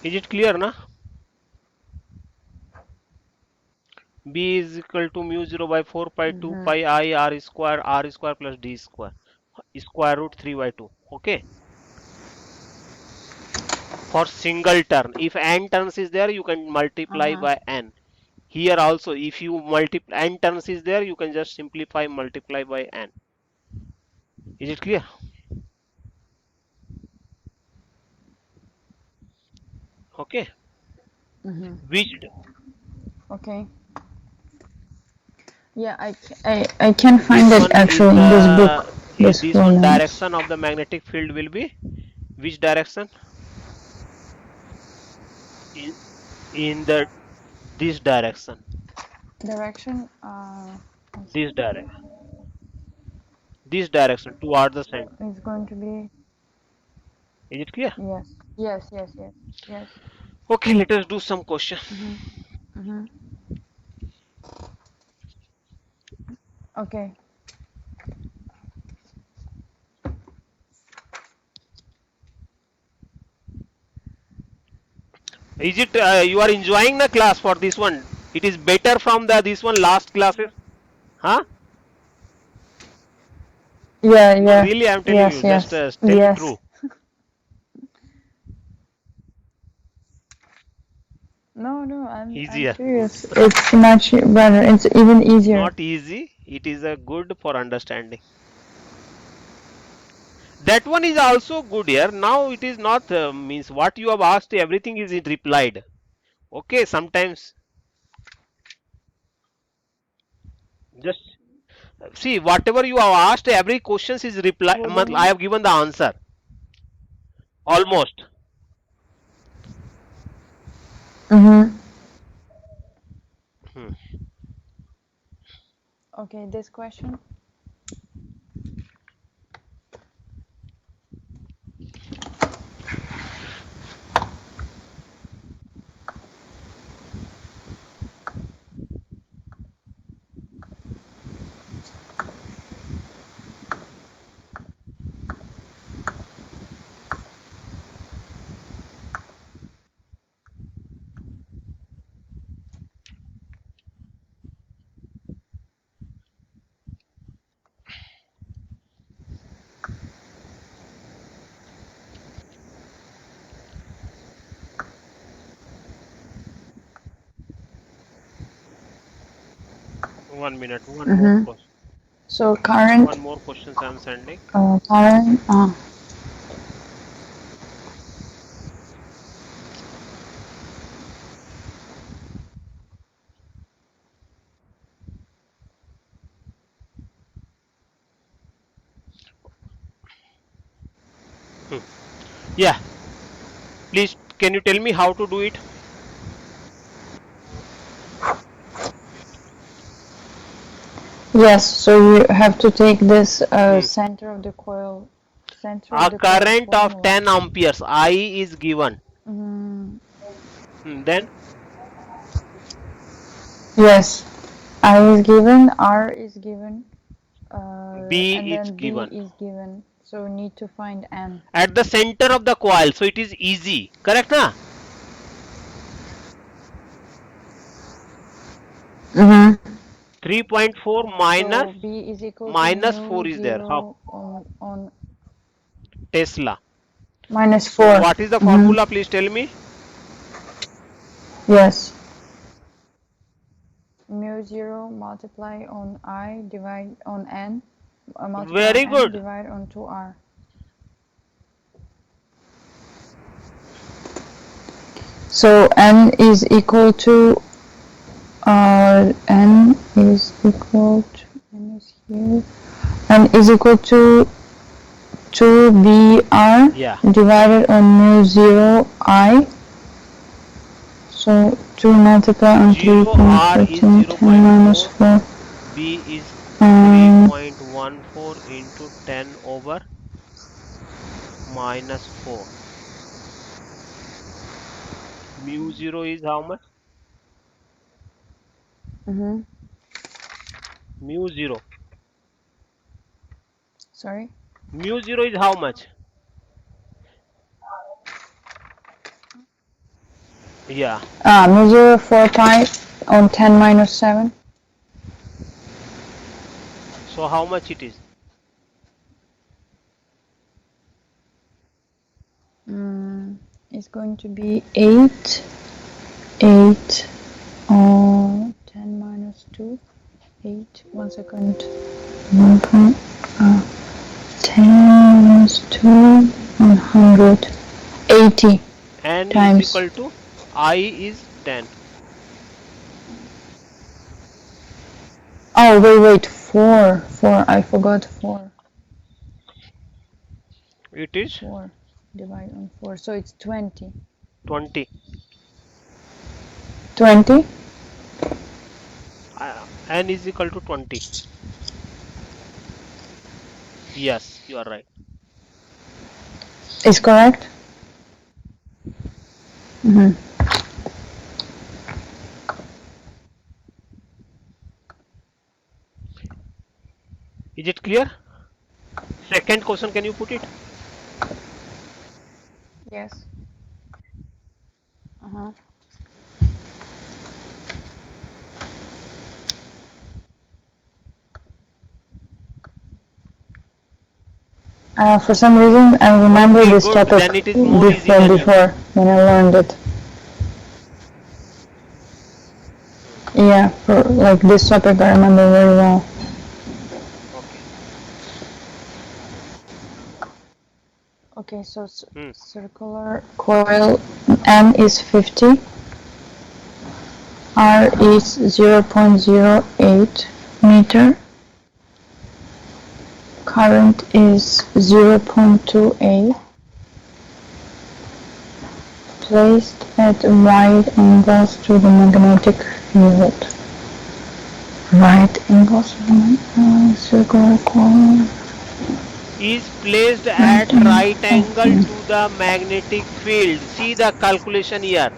Is it clear, na? B is equal to mu 0 by 4 pi 2 Mhm. pi I r square plus d square square root 3 by 2. Okay. For single turn, if n turns is there, you can multiply Uh-huh. by n. Here also, if you multiply n turns is there, you can just simplify multiply by n. Is it clear? Okay. Mhm. Which Okay. Yeah, I can which find it one is actually in this book. This this one formulas. direction of the magnetic field will be which direction? In in the this direction. Direction. One This second. direction. This direction toward the center. It's going to be Is it clear? yes, yes, yes, yes, yes. Okay, let us do some question. Mhm. Mhm. Okay. Is it you are enjoying the class for this one? It is better from the this one last classes, huh? Yeah, No, yeah. really, I'm telling Yes, you. Just yes, tell me yes. true. No, no, I'm Easier, serious. It's much better. It's even easier. not easy. It is a good for understanding. That one is also good here. Now it is not means what you have asked. Everything is replied. Okay, sometimes just see whatever you have asked. Every question is reply. What do you I mean? have given the answer almost. Mm-hmm. Hmm. Okay, this question. 1 minute. One more Mm-hmm. question. So One current, more questions I am sending. current. Yeah, please can you tell me how to do it? Yes, so you have to take this Hmm. center of the coil, A current of formula. 10 amperes I is given. Mm, Then yes, I is given, R is given, B and is then B given is given. So we need to find N. at the center of the coil, so it is easy, correct na? Mm-hmm. 3.4 So B is equal to minus mu 4 is there. How? 0 on Tesla. minus So 4. what is the Mm-hmm. formula? Please tell me. Yes. Mu 0 multiply on I divide on N, multiply on Very N good. divide on 2R. So N is equal to N is equal to N is here. N is equal to 2BR Yeah. divided on mu 0 I. So 2 multiply on 0 R is 3.14, 10 minus 0.4. 4. B is Um, 3.14 into 10 over minus 4. Mu 0 is how much? mhm. Mu 0. Sorry? Mu 0 is how much? Yeah. Mu 0 4 pi on 10 minus 7. So how much it is? It's going to be 8, 8 on 10 minus 2, 8, 1 second, 1 point, 10 minus 2, 100, 80 N is times. equal to I is 10. Oh, wait, 4, 4, I forgot 4, It is 4, divide on 4, so it's 20. 20. 20? N is equal to 20. Yes, you are right. Is correct? Mm-hmm. Is it clear? Second question, can you put it? Yes. Uh-huh. For some reason, I remember Okay, this good. topic Then it is more easy than you. before when I learned it. Yeah, for like this topic, I remember very well. Okay. Okay, so Hmm. circular coil N is 50, R is 0.08 meter, current is 0.28, placed at right angles to the magnetic field. Right angles to the circular coil. Is placed Right at angle. right angle to the magnetic field. See the calculation here.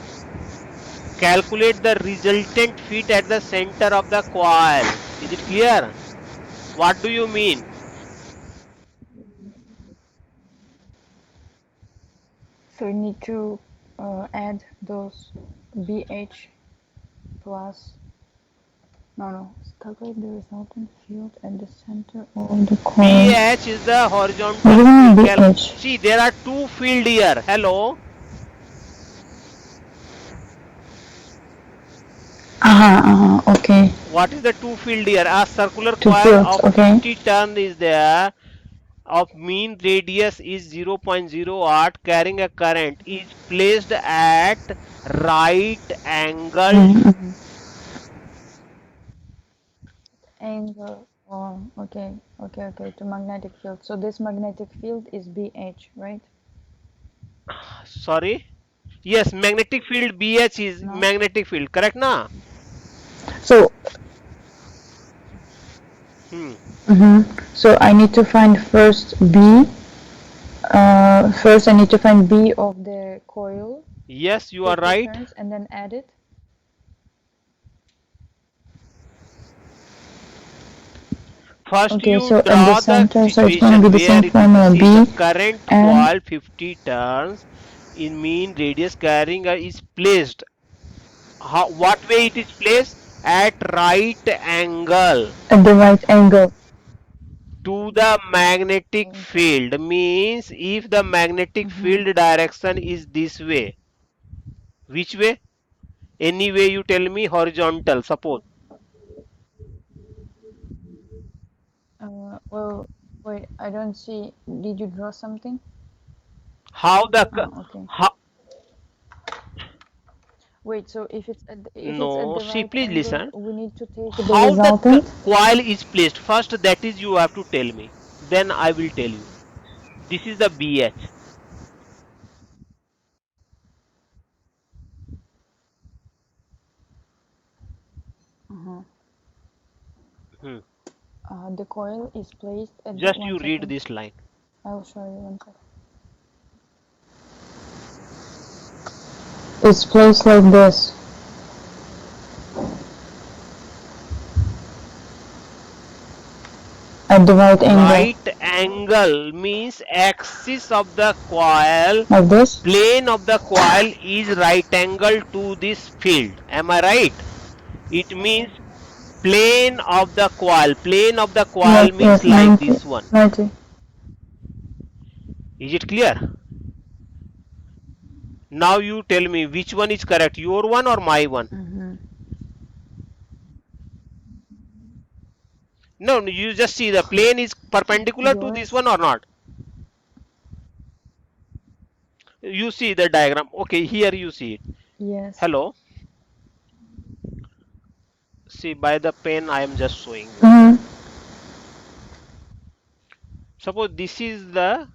Calculate the resultant fit at the center of the coil. Is it clear? What do you mean? So you need to add those BH plus, no, calculate the resultant field at the center of the coil. BH is the What do horizontal you mean field. BH? See, there are two field here. Hello. Okay. What is the two field here? A circular Two coil fields, of okay. 50 ton is there. Of mean radius is 0.0 watt, carrying a current, is placed at right angle. Mm-hmm. Angle, oh, okay, to magnetic field. So this magnetic field is BH, right? Sorry. Yes, magnetic field BH is No. magnetic field. Correct, na? So, Hmm. so I need to find first B. First, I need to find B of the coil, Yes, you are take the right. turns, and then add it. First, Okay, you so at the draw the center, so it's going to situation be the where same it will be. formula See, the B current and coil 50 turns in mean radius carrying is placed. How? What way it is placed? At right angle at the right angle. to the magnetic field. Means if the magnetic field direction is this way, which way? Any way you tell me, horizontal. Suppose. Well, wait, I don't see. Did you draw something? How the Oh, okay. how, Wait, so if it's at no, the see, right please angle, listen. we need to take the How the resultant. coil is placed? First, that is you have to tell me. Then I will tell you. This is the BH. Uh-huh. Hmm. The coil is placed at the Just one you read second. this line. I'll show you one second. It's placed like this. At the right angle. Right angle means axis of the coil, Like this? plane of the coil is right angle to this field. Am I right? It means plane of the coil. Plane of the coil Yes, means yes, like 90. this one. 90. Is it clear? Now you tell me which one is correct, your one or my one? No, you just see the plane is perpendicular to this Yours? one or not. You see the diagram. Okay, here you see it. Yes. Hello. See, by the pen I am just showing you. Mm-hmm. Suppose this is the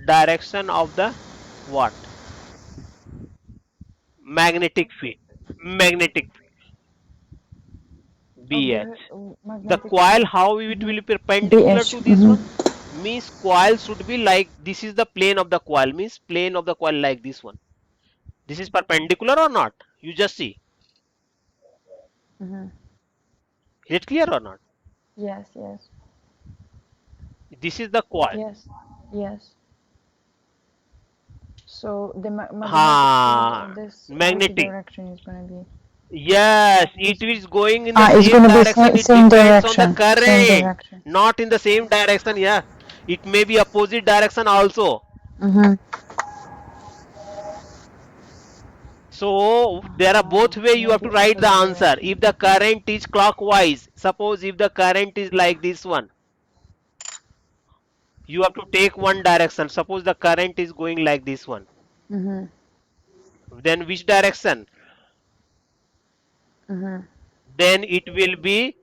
direction of the what? Magnetic field. Magnetic Of BH. the The magnetic coil, field. how it will be perpendicular BH. to this one? Means coil should be like this is the plane of the coil. Means plane of the coil like this one. This is perpendicular or not? You just see. Is it clear or not? Yes, yes. This is the coil. Yes, yes. So the magnetic field Ha, of this magnetic. anti-direction is going to be Yes, it this. is going in the It's same going to be direction. It same depends on the direction. Same current, direction. not in the same direction. Yeah, it may be opposite direction also. So there are both way you have to Maybe write the opposite answer. direction. If the current is clockwise, suppose if the current is like this one, you have to take one direction. Suppose the current is going like this one. Then which direction? Then it will be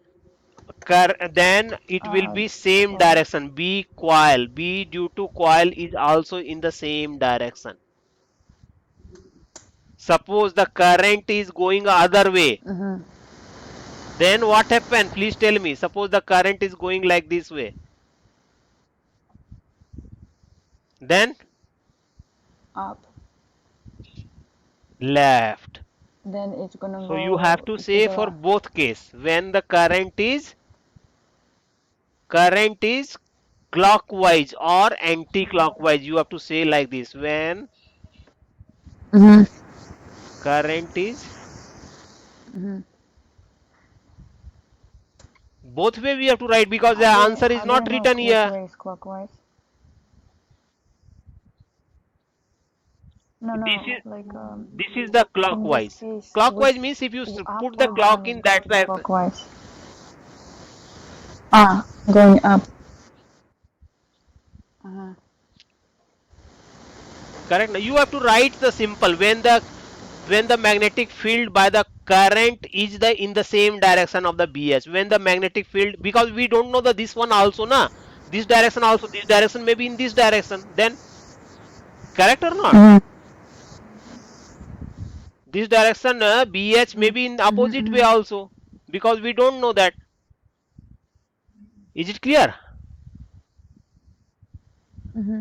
then it will be same Coil. direction. B coil. B due to coil is also in the same direction. Suppose the current is going other way. Then what happen? Please tell me. Suppose the current is going like this way. Then Up. left. Then it's going to So you have go to to say the for left. both case when the current is clockwise or anti-clockwise. You have to say like this when current is both way we have to write because the answer is How do not you know written which here. way is clockwise? No, This no, is like this is the in this clockwise. case, which Clockwise means if you up put the or clock down is in going that to be side. clockwise? Going up. Correct. Now you have to write the simple when the magnetic field by the current is the in the same direction of the BH. When the magnetic field, because we don't know the this one also na, this direction also, this direction may be in this direction. Then Correct or not? Mhm. This direction BH may be in the opposite way also, because we don't know that. Is it clear?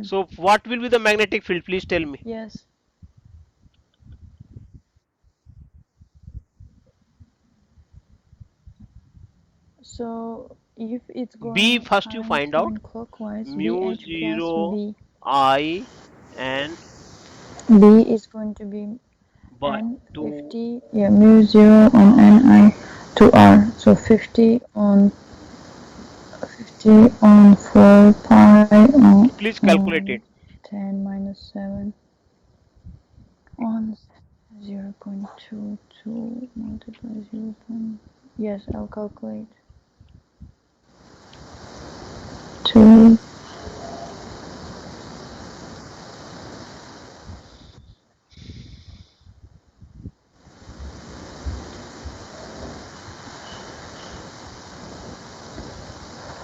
So what will be the magnetic field? Please tell me. Yes. So if it's B going first you current find out. going clockwise, Mu VH plus 0 B. I and B is going to be by N 2. 50, yeah, mu 0 on Ni to R. So 50 on 4 pi Please calculate on it. 10 minus 7 on 0 0.22 multiply 0. Yes, I'll calculate. 2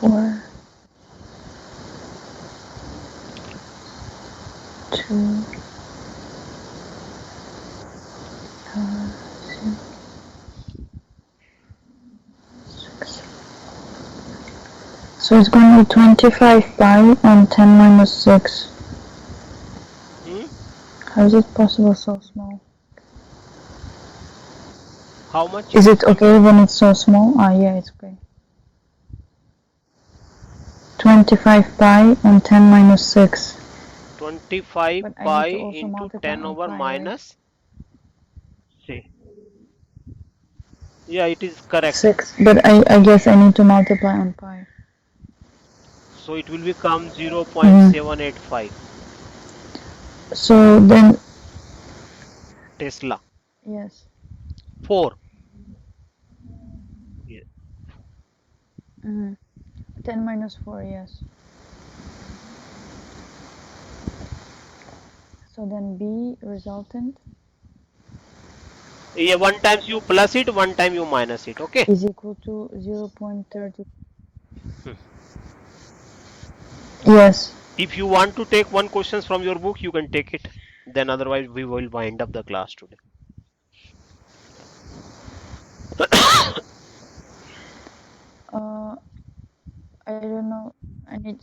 4 2 6. So it's going to be 25 pi on 10 minus 6. How is it possible so small? How much? Is it okay when it's so small? Ah, yeah, it's okay. 25 pi on 10 minus 6. 25 But I pi need to also into multiply 10 on over pi, right? minus. See. Yeah, it is correct. 6. But I guess I need to multiply on pi. So it will become 0.785 So then, Tesla. yes. 4. Yeah. 10 minus 4, yes. So then B resultant Yeah, one times you plus it, one time you minus it. Okay. is equal to 0.30. Yes. If you want to take one questions from your book, you can take it. Then otherwise we will wind up the class today. I don't know. I need